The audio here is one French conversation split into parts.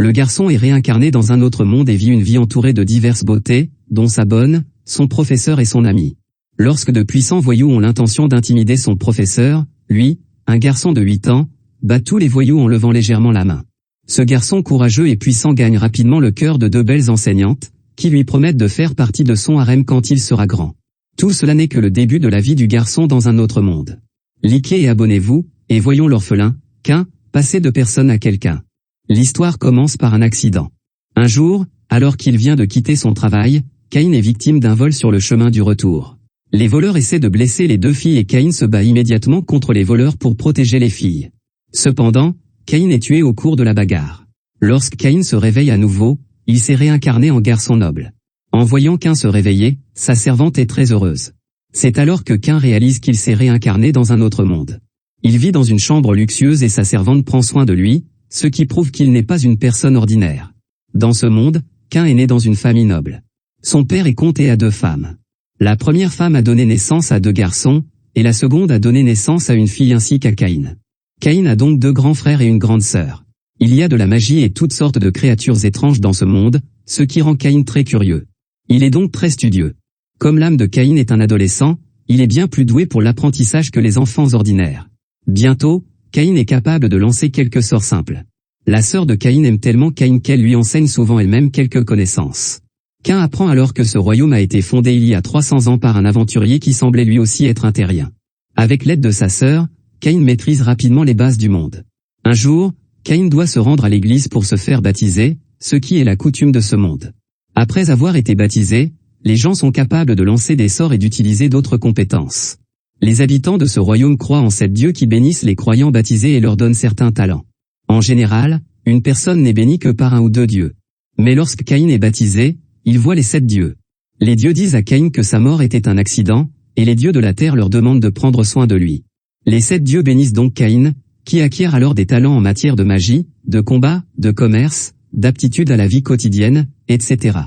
Le garçon est réincarné dans un autre monde et vit une vie entourée de diverses beautés, dont sa bonne, son professeur et son ami. Lorsque de puissants voyous ont l'intention d'intimider son professeur, lui, un garçon de 8 ans, bat tous les voyous en levant légèrement la main. Ce garçon courageux et puissant gagne rapidement le cœur de 2 belles enseignantes, qui lui promettent de faire partie de son harem quand il sera grand. Tout cela n'est que le début de la vie du garçon dans un autre monde. Likez et abonnez-vous, et voyons l'orphelin, Cain, passer de personne à quelqu'un. L'histoire commence par un accident. Un jour, alors qu'il vient de quitter son travail, Caïn est victime d'un vol sur le chemin du retour. Les voleurs essaient de blesser les 2 filles et Caïn se bat immédiatement contre les voleurs pour protéger les filles. Cependant, Caïn est tué au cours de la bagarre. Lorsque Caïn se réveille à nouveau, il s'est réincarné en garçon noble. En voyant Caïn se réveiller, sa servante est très heureuse. C'est alors que Caïn réalise qu'il s'est réincarné dans un autre monde. Il vit dans une chambre luxueuse et sa servante prend soin de lui, ce qui prouve qu'il n'est pas une personne ordinaire. Dans ce monde, Caïn est né dans une famille noble. Son père est compté à 2 femmes. La première femme a donné naissance à 2 garçons, et la seconde a donné naissance à une fille ainsi qu'à Caïn. Caïn a donc 2 grands frères et une grande sœur. Il y a de la magie et toutes sortes de créatures étranges dans ce monde, ce qui rend Caïn très curieux. Il est donc très studieux. Comme l'âme de Caïn est un adolescent, il est bien plus doué pour l'apprentissage que les enfants ordinaires. Bientôt, Caïn est capable de lancer quelques sorts simples. La sœur de Caïn aime tellement Caïn qu'elle lui enseigne souvent elle-même quelques connaissances. Caïn apprend alors que ce royaume a été fondé il y a 300 ans par un aventurier qui semblait lui aussi être un terrien. Avec l'aide de sa sœur, Caïn maîtrise rapidement les bases du monde. Un jour, Caïn doit se rendre à l'église pour se faire baptiser, ce qui est la coutume de ce monde. Après avoir été baptisé, les gens sont capables de lancer des sorts et d'utiliser d'autres compétences. Les habitants de ce royaume croient en 7 dieux qui bénissent les croyants baptisés et leur donnent certains talents. En général, une personne n'est bénie que par 1 ou 2 dieux. Mais lorsque Caïn est baptisé, il voit les 7 dieux. Les dieux disent à Caïn que sa mort était un accident, et les dieux de la terre leur demandent de prendre soin de lui. Les 7 dieux bénissent donc Caïn, qui acquiert alors des talents en matière de magie, de combat, de commerce, d'aptitude à la vie quotidienne, etc.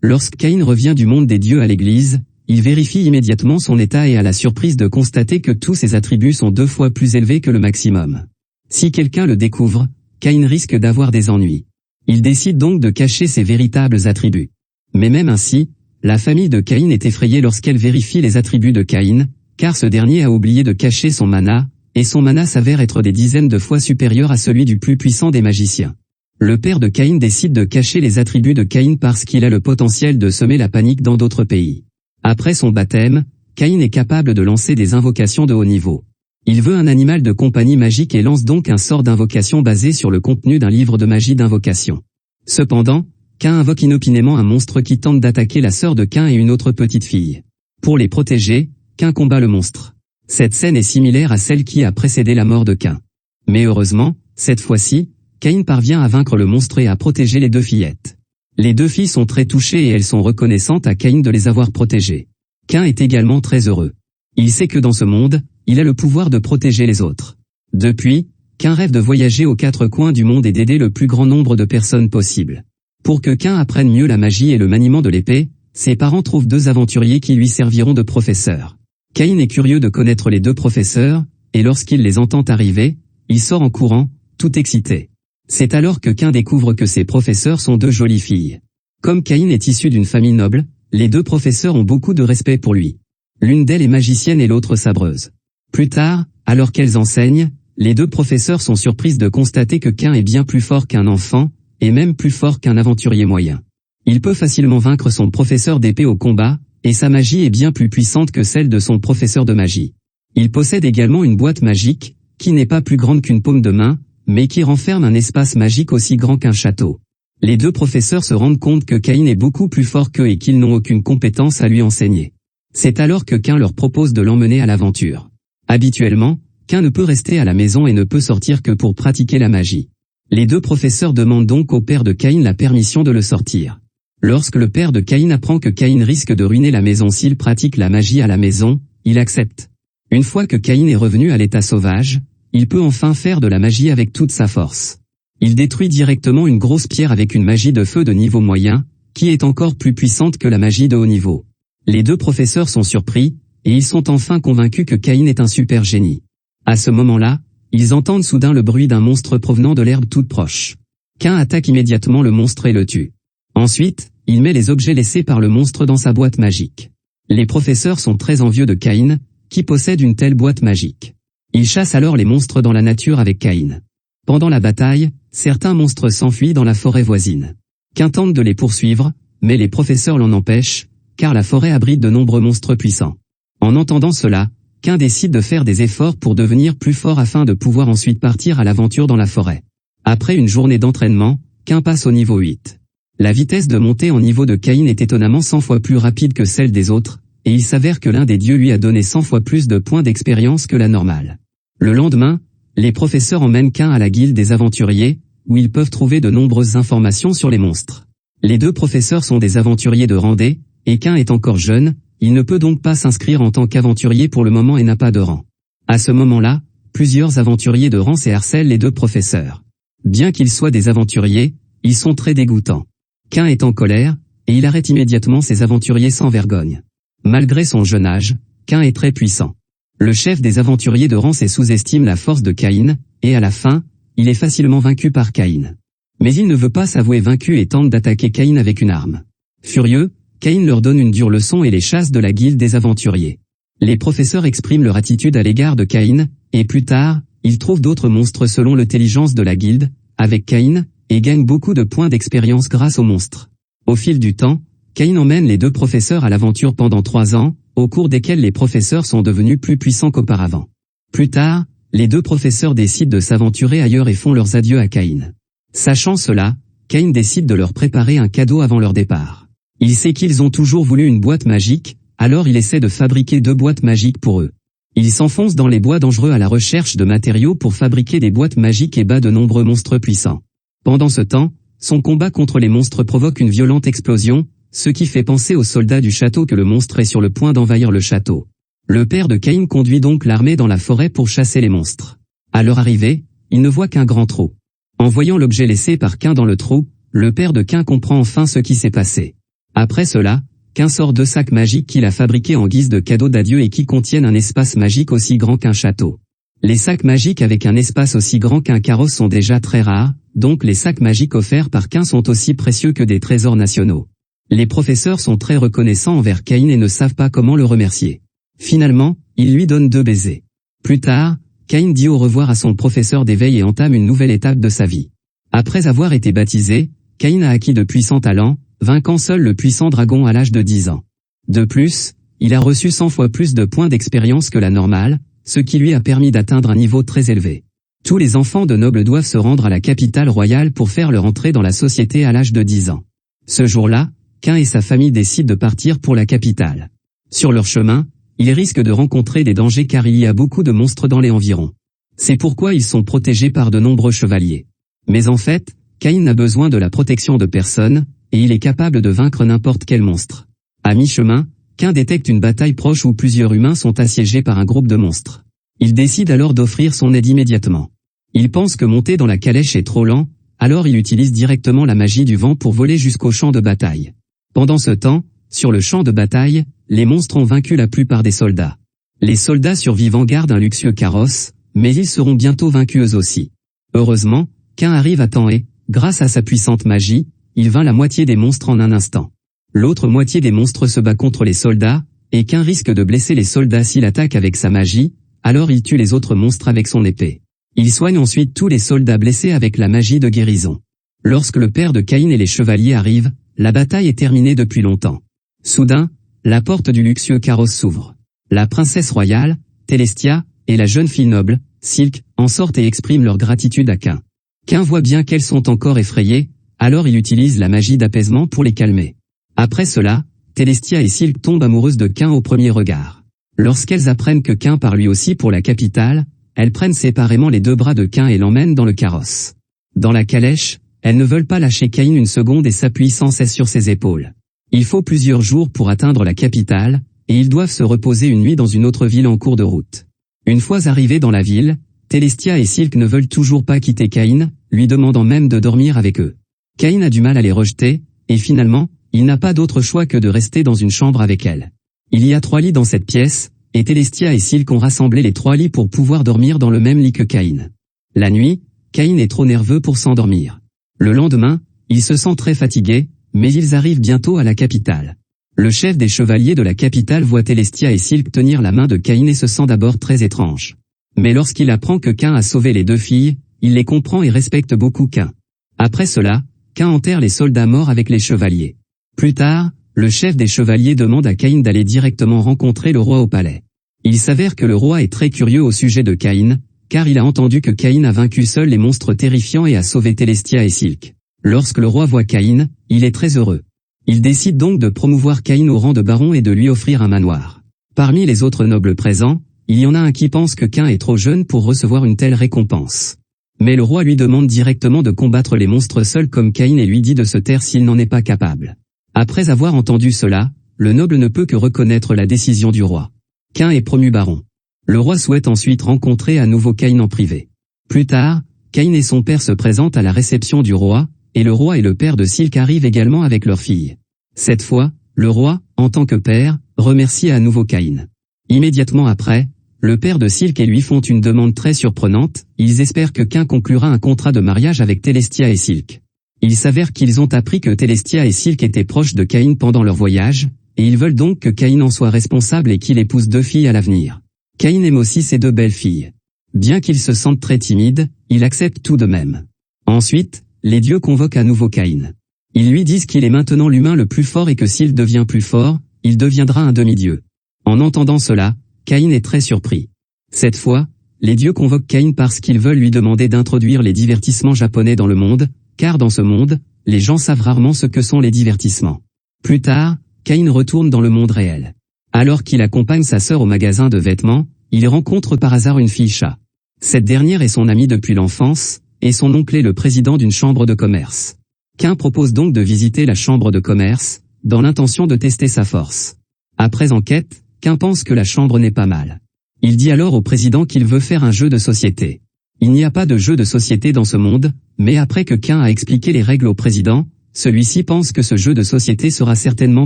Lorsque Caïn revient du monde des dieux à l'église, il vérifie immédiatement son état et a la surprise de constater que tous ses attributs sont 2 fois plus élevés que le maximum. Si quelqu'un le découvre, Caïn risque d'avoir des ennuis. Il décide donc de cacher ses véritables attributs. Mais même ainsi, la famille de Caïn est effrayée lorsqu'elle vérifie les attributs de Caïn, car ce dernier a oublié de cacher son mana, et son mana s'avère être des dizaines de fois supérieur à celui du plus puissant des magiciens. Le père de Caïn décide de cacher les attributs de Caïn parce qu'il a le potentiel de semer la panique dans d'autres pays. Après son baptême, Caïn est capable de lancer des invocations de haut niveau. Il veut un animal de compagnie magique et lance donc un sort d'invocation basé sur le contenu d'un livre de magie d'invocation. Cependant, Caïn invoque inopinément un monstre qui tente d'attaquer la sœur de Caïn et une autre petite fille. Pour les protéger, Caïn combat le monstre. Cette scène est similaire à celle qui a précédé la mort de Caïn. Mais heureusement, cette fois-ci, Caïn parvient à vaincre le monstre et à protéger les 2 fillettes. Les 2 filles sont très touchées et elles sont reconnaissantes à Caïn de les avoir protégées. Caïn est également très heureux. Il sait que dans ce monde, il a le pouvoir de protéger les autres. Depuis, Caïn rêve de voyager aux 4 coins du monde et d'aider le plus grand nombre de personnes possible. Pour que Caïn apprenne mieux la magie et le maniement de l'épée, ses parents trouvent 2 aventuriers qui lui serviront de professeurs. Caïn est curieux de connaître les 2 professeurs, et lorsqu'il les entend arriver, il sort en courant, tout excité. C'est alors que Caïn découvre que ses professeurs sont 2 jolies filles. Comme Caïn est issu d'une famille noble, les 2 professeurs ont beaucoup de respect pour lui. L'une d'elles est magicienne et l'autre sabreuse. Plus tard, alors qu'elles enseignent, les 2 professeurs sont surprises de constater que Caïn est bien plus fort qu'un enfant, et même plus fort qu'un aventurier moyen. Il peut facilement vaincre son professeur d'épée au combat, et sa magie est bien plus puissante que celle de son professeur de magie. Il possède également une boîte magique, qui n'est pas plus grande qu'une paume de main, mais qui renferme un espace magique aussi grand qu'un château. Les 2 professeurs se rendent compte que Caïn est beaucoup plus fort qu'eux et qu'ils n'ont aucune compétence à lui enseigner. C'est alors que Caïn leur propose de l'emmener à l'aventure. Habituellement, Caïn ne peut rester à la maison et ne peut sortir que pour pratiquer la magie. Les 2 professeurs demandent donc au père de Caïn la permission de le sortir. Lorsque le père de Caïn apprend que Caïn risque de ruiner la maison s'il pratique la magie à la maison, il accepte. Une fois que Caïn est revenu à l'état sauvage, il peut enfin faire de la magie avec toute sa force. Il détruit directement une grosse pierre avec une magie de feu de niveau moyen, qui est encore plus puissante que la magie de haut niveau. Les 2 professeurs sont surpris, et ils sont enfin convaincus que Caïn est un super génie. À ce moment-là, ils entendent soudain le bruit d'un monstre provenant de l'herbe toute proche. Caïn attaque immédiatement le monstre et le tue. Ensuite, il met les objets laissés par le monstre dans sa boîte magique. Les professeurs sont très envieux de Caïn, qui possède une telle boîte magique. Ils chassent alors les monstres dans la nature avec Caïn. Pendant la bataille, certains monstres s'enfuient dans la forêt voisine. Caïn tente de les poursuivre, mais les professeurs l'en empêchent, car la forêt abrite de nombreux monstres puissants. En entendant cela, Caïn décide de faire des efforts pour devenir plus fort afin de pouvoir ensuite partir à l'aventure dans la forêt. Après une journée d'entraînement, Caïn passe au niveau 8. La vitesse de montée en niveau de Caïn est étonnamment 100 fois plus rapide que celle des autres, et il s'avère que l'un des dieux lui a donné 100 fois plus de points d'expérience que la normale. Le lendemain, les professeurs emmènent Caïn à la guilde des aventuriers, où ils peuvent trouver de nombreuses informations sur les monstres. Les deux professeurs sont des aventuriers de rang D, et Caïn est encore jeune, il ne peut donc pas s'inscrire en tant qu'aventurier pour le moment et n'a pas de rang. À ce moment-là, plusieurs aventuriers de rang harcèlent les deux professeurs. Bien qu'ils soient des aventuriers, ils sont très dégoûtants. Caïn est en colère, et il arrête immédiatement ces aventuriers sans vergogne. Malgré son jeune âge, Caïn est très puissant. Le chef des aventuriers de rang sous-estime la force de Caïn, et à la fin, il est facilement vaincu par Caïn. Mais il ne veut pas s'avouer vaincu et tente d'attaquer Caïn avec une arme. Furieux, Caïn leur donne une dure leçon et les chasse de la guilde des aventuriers. Les professeurs expriment leur attitude à l'égard de Caïn, et plus tard, ils trouvent d'autres monstres selon l'intelligence de la guilde, avec Caïn, et gagnent beaucoup de points d'expérience grâce aux monstres. Au fil du temps, Caïn emmène les deux professeurs à l'aventure pendant 3 ans, au cours desquels les professeurs sont devenus plus puissants qu'auparavant. Plus tard, les deux professeurs décident de s'aventurer ailleurs et font leurs adieux à Caïn. Sachant cela, Caïn décide de leur préparer un cadeau avant leur départ. Il sait qu'ils ont toujours voulu une boîte magique, alors il essaie de fabriquer 2 boîtes magiques pour eux. Il s'enfonce dans les bois dangereux à la recherche de matériaux pour fabriquer des boîtes magiques et bat de nombreux monstres puissants. Pendant ce temps, son combat contre les monstres provoque une violente explosion, ce qui fait penser aux soldats du château que le monstre est sur le point d'envahir le château. Le père de Caïn conduit donc l'armée dans la forêt pour chasser les monstres. À leur arrivée, il ne voit qu'un grand trou. En voyant l'objet laissé par Caïn dans le trou, le père de Caïn comprend enfin ce qui s'est passé. Après cela, Caïn sort 2 sacs magiques qu'il a fabriqués en guise de cadeau d'adieu et qui contiennent un espace magique aussi grand qu'un château. Les sacs magiques avec un espace aussi grand qu'un carrosse sont déjà très rares, donc les sacs magiques offerts par Caïn sont aussi précieux que des trésors nationaux. Les professeurs sont très reconnaissants envers Caïn et ne savent pas comment le remercier. Finalement, ils lui donnent 2 baisers. Plus tard, Caïn dit au revoir à son professeur d'éveil et entame une nouvelle étape de sa vie. Après avoir été baptisé, Caïn a acquis de puissants talents, vainquant seul le puissant dragon à l'âge de 10 ans. De plus, il a reçu 100 fois plus de points d'expérience que la normale, ce qui lui a permis d'atteindre un niveau très élevé. Tous les enfants de nobles doivent se rendre à la capitale royale pour faire leur entrée dans la société à l'âge de 10 ans. Ce jour-là, Caïn et sa famille décident de partir pour la capitale. Sur leur chemin, ils risquent de rencontrer des dangers car il y a beaucoup de monstres dans les environs. C'est pourquoi ils sont protégés par de nombreux chevaliers. Mais en fait, Caïn n'a besoin de la protection de personne, et il est capable de vaincre n'importe quel monstre. À mi-chemin, Caïn détecte une bataille proche où plusieurs humains sont assiégés par un groupe de monstres. Il décide alors d'offrir son aide immédiatement. Il pense que monter dans la calèche est trop lent, alors il utilise directement la magie du vent pour voler jusqu'au champ de bataille. Pendant ce temps, sur le champ de bataille, les monstres ont vaincu la plupart des soldats. Les soldats survivants gardent un luxueux carrosse, mais ils seront bientôt vaincus eux aussi. Heureusement, Caïn arrive à temps et, grâce à sa puissante magie, il vainc la moitié des monstres en un instant. L'autre moitié des monstres se bat contre les soldats, et Caïn risque de blesser les soldats s'il attaque avec sa magie, alors il tue les autres monstres avec son épée. Il soigne ensuite tous les soldats blessés avec la magie de guérison. Lorsque le père de Caïn et les chevaliers arrivent, la bataille est terminée depuis longtemps. Soudain, la porte du luxueux carrosse s'ouvre. La princesse royale, Télestia, et la jeune fille noble, Silk, en sortent et expriment leur gratitude à Caïn. Caïn voit bien qu'elles sont encore effrayées, alors il utilise la magie d'apaisement pour les calmer. Après cela, Télestia et Silk tombent amoureuses de Caïn au premier regard. Lorsqu'elles apprennent que Caïn part lui aussi pour la capitale, elles prennent séparément les 2 bras de Caïn et l'emmènent dans le carrosse. Dans la calèche, elles ne veulent pas lâcher Caïn une seconde et s'appuient sans cesse sur ses épaules. Il faut plusieurs jours pour atteindre la capitale, et ils doivent se reposer une nuit dans une autre ville en cours de route. Une fois arrivés dans la ville, Télestia et Silk ne veulent toujours pas quitter Caïn, lui demandant même de dormir avec eux. Caïn a du mal à les rejeter, et finalement, il n'a pas d'autre choix que de rester dans une chambre avec elle. Il y a 3 lits dans cette pièce, et Télestia et Silk ont rassemblé les 3 lits pour pouvoir dormir dans le même lit que Caïn. La nuit, Caïn est trop nerveux pour s'endormir. Le lendemain, ils se sentent très fatigués, mais ils arrivent bientôt à la capitale. Le chef des chevaliers de la capitale voit Télestia et Silk tenir la main de Caïn et se sent d'abord très étrange. Mais lorsqu'il apprend que Caïn a sauvé les 2 filles, il les comprend et respecte beaucoup Caïn. Après cela, Caïn enterre les soldats morts avec les chevaliers. Plus tard, le chef des chevaliers demande à Caïn d'aller directement rencontrer le roi au palais. Il s'avère que le roi est très curieux au sujet de Caïn, car il a entendu que Caïn a vaincu seul les monstres terrifiants et a sauvé Télestia et Silk. Lorsque le roi voit Caïn, il est très heureux. Il décide donc de promouvoir Caïn au rang de baron et de lui offrir un manoir. Parmi les autres nobles présents, il y en a un qui pense que Caïn est trop jeune pour recevoir une telle récompense. Mais le roi lui demande directement de combattre les monstres seul comme Caïn et lui dit de se taire s'il n'en est pas capable. Après avoir entendu cela, le noble ne peut que reconnaître la décision du roi. Caïn est promu baron. Le roi souhaite ensuite rencontrer à nouveau Caïn en privé. Plus tard, Caïn et son père se présentent à la réception du roi, et le roi et le père de Silk arrivent également avec leur fille. Cette fois, le roi, en tant que père, remercie à nouveau Caïn. Immédiatement après, le père de Silk et lui font une demande très surprenante, ils espèrent que Caïn conclura un contrat de mariage avec Télestia et Silk. Il s'avère qu'ils ont appris que Télestia et Silk étaient proches de Caïn pendant leur voyage, et ils veulent donc que Caïn en soit responsable et qu'il épouse 2 filles à l'avenir. Caïn aime aussi ses 2 belles filles. Bien qu'il se sente très timide, il accepte tout de même. Ensuite, les dieux convoquent à nouveau Caïn. Ils lui disent qu'il est maintenant l'humain le plus fort et que s'il devient plus fort, il deviendra un demi-dieu. En entendant cela, Caïn est très surpris. Cette fois, les dieux convoquent Caïn parce qu'ils veulent lui demander d'introduire les divertissements japonais dans le monde, car dans ce monde, les gens savent rarement ce que sont les divertissements. Plus tard, Caïn retourne dans le monde réel. Alors qu'il accompagne sa sœur au magasin de vêtements, il rencontre par hasard une fille chat. Cette dernière est son amie depuis l'enfance, et son oncle est le président d'une chambre de commerce. Caïn propose donc de visiter la chambre de commerce, dans l'intention de tester sa force. Après enquête, Caïn pense que la chambre n'est pas mal. Il dit alors au président qu'il veut faire un jeu de société. Il n'y a pas de jeu de société dans ce monde, mais après que Caïn a expliqué les règles au président, celui-ci pense que ce jeu de société sera certainement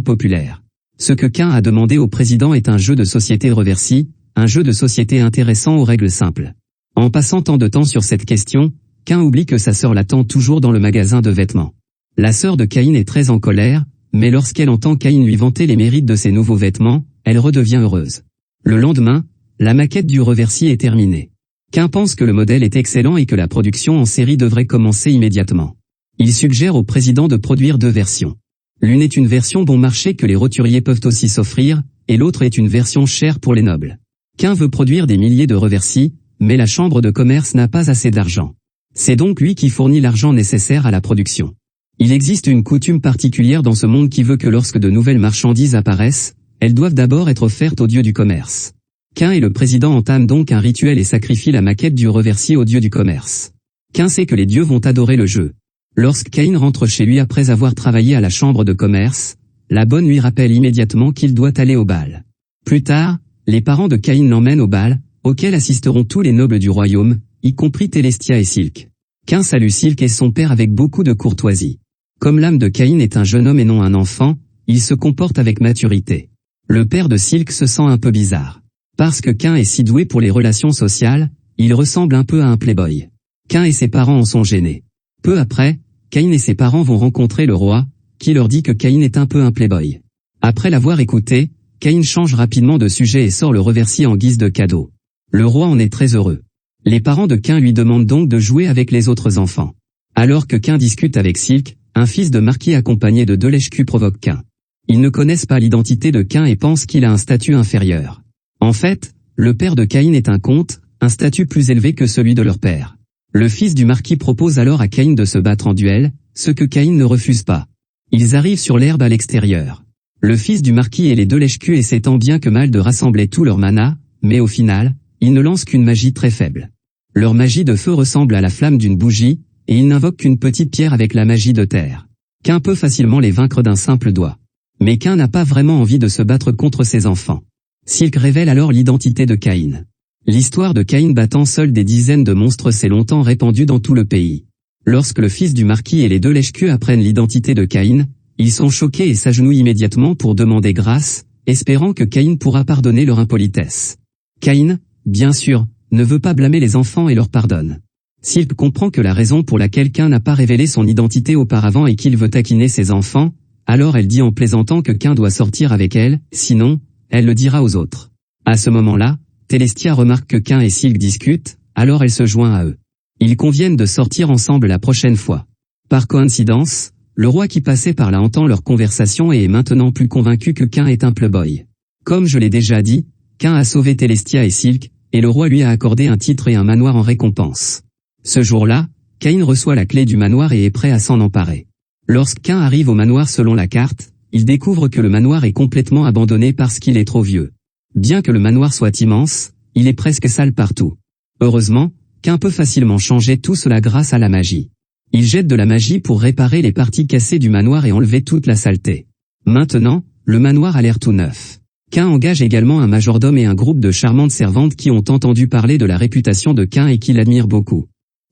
populaire. Ce que Caïn a demandé au président est un jeu de société reversi, un jeu de société intéressant aux règles simples. En passant tant de temps sur cette question, Caïn oublie que sa sœur l'attend toujours dans le magasin de vêtements. La sœur de Caïn est très en colère, mais lorsqu'elle entend Caïn lui vanter les mérites de ses nouveaux vêtements, elle redevient heureuse. Le lendemain, la maquette du reversi est terminée. Caïn pense que le modèle est excellent et que la production en série devrait commencer immédiatement. Il suggère au président de produire 2 versions. L'une est une version bon marché que les roturiers peuvent aussi s'offrir, et l'autre est une version chère pour les nobles. Caïn veut produire des milliers de reversis, mais la chambre de commerce n'a pas assez d'argent. C'est donc lui qui fournit l'argent nécessaire à la production. Il existe une coutume particulière dans ce monde qui veut que lorsque de nouvelles marchandises apparaissent, elles doivent d'abord être offertes aux dieux du commerce. Caïn et le président entament donc un rituel et sacrifient la maquette du reversi aux dieux du commerce. Caïn sait que les dieux vont adorer le jeu. Lorsque Caïn rentre chez lui après avoir travaillé à la chambre de commerce, la bonne lui rappelle immédiatement qu'il doit aller au bal. Plus tard, les parents de Caïn l'emmènent au bal, auquel assisteront tous les nobles du royaume, y compris Télestia et Silk. Caïn salue Silk et son père avec beaucoup de courtoisie. Comme l'âme de Caïn est un jeune homme et non un enfant, il se comporte avec maturité. Le père de Silk se sent un peu bizarre. Parce que Caïn est si doué pour les relations sociales, il ressemble un peu à un playboy. Caïn et ses parents en sont gênés. Peu après, Caïn et ses parents vont rencontrer le roi, qui leur dit que Caïn est un peu un playboy. Après l'avoir écouté, Caïn change rapidement de sujet et sort le reversi en guise de cadeau. Le roi en est très heureux. Les parents de Caïn lui demandent donc de jouer avec les autres enfants. Alors que Caïn discute avec Silk, un fils de marquis accompagné de 2 lèche-culs provoque Caïn. Ils ne connaissent pas l'identité de Caïn et pensent qu'il a un statut inférieur. En fait, le père de Caïn est un comte, un statut plus élevé que celui de leur père. Le fils du marquis propose alors à Caïn de se battre en duel, ce que Caïn ne refuse pas. Ils arrivent sur l'herbe à l'extérieur. Le fils du marquis et les 2 lèche-culs essaient tant bien que mal de rassembler tout leur mana, mais au final, ils ne lancent qu'une magie très faible. Leur magie de feu ressemble à la flamme d'une bougie, et ils n'invoquent qu'une petite pierre avec la magie de terre. Caïn peut facilement les vaincre d'un simple doigt. Mais Caïn n'a pas vraiment envie de se battre contre ses enfants. Silk révèle alors l'identité de Caïn. L'histoire de Caïn battant seul des dizaines de monstres s'est longtemps répandue dans tout le pays. Lorsque le fils du marquis et les 2 lèche-culs apprennent l'identité de Caïn, ils sont choqués et s'agenouillent immédiatement pour demander grâce, espérant que Caïn pourra pardonner leur impolitesse. Caïn, bien sûr, ne veut pas blâmer les enfants et leur pardonne. Silk comprend que la raison pour laquelle Cain n'a pas révélé son identité auparavant est qu'il veut taquiner ses enfants, alors elle dit en plaisantant que Cain doit sortir avec elle, sinon, elle le dira aux autres. À ce moment-là, Télestia remarque que Cain et Silk discutent, alors elle se joint à eux. Ils conviennent de sortir ensemble la prochaine fois. Par coïncidence, le roi qui passait par là entend leur conversation et est maintenant plus convaincu que Cain est un playboy. Comme je l'ai déjà dit, Cain a sauvé Télestia et Silk, et le roi lui a accordé un titre et un manoir en récompense. Ce jour-là, Cain reçoit la clé du manoir et est prêt à s'en emparer. Lorsque Cain arrive au manoir selon la carte, il découvre que le manoir est complètement abandonné parce qu'il est trop vieux. Bien que le manoir soit immense, il est presque sale partout. Heureusement, Cain peut facilement changer tout cela grâce à la magie. Il jette de la magie pour réparer les parties cassées du manoir et enlever toute la saleté. Maintenant, le manoir a l'air tout neuf. Cain engage également un majordome et un groupe de charmantes servantes qui ont entendu parler de la réputation de Cain et qui l'admirent beaucoup.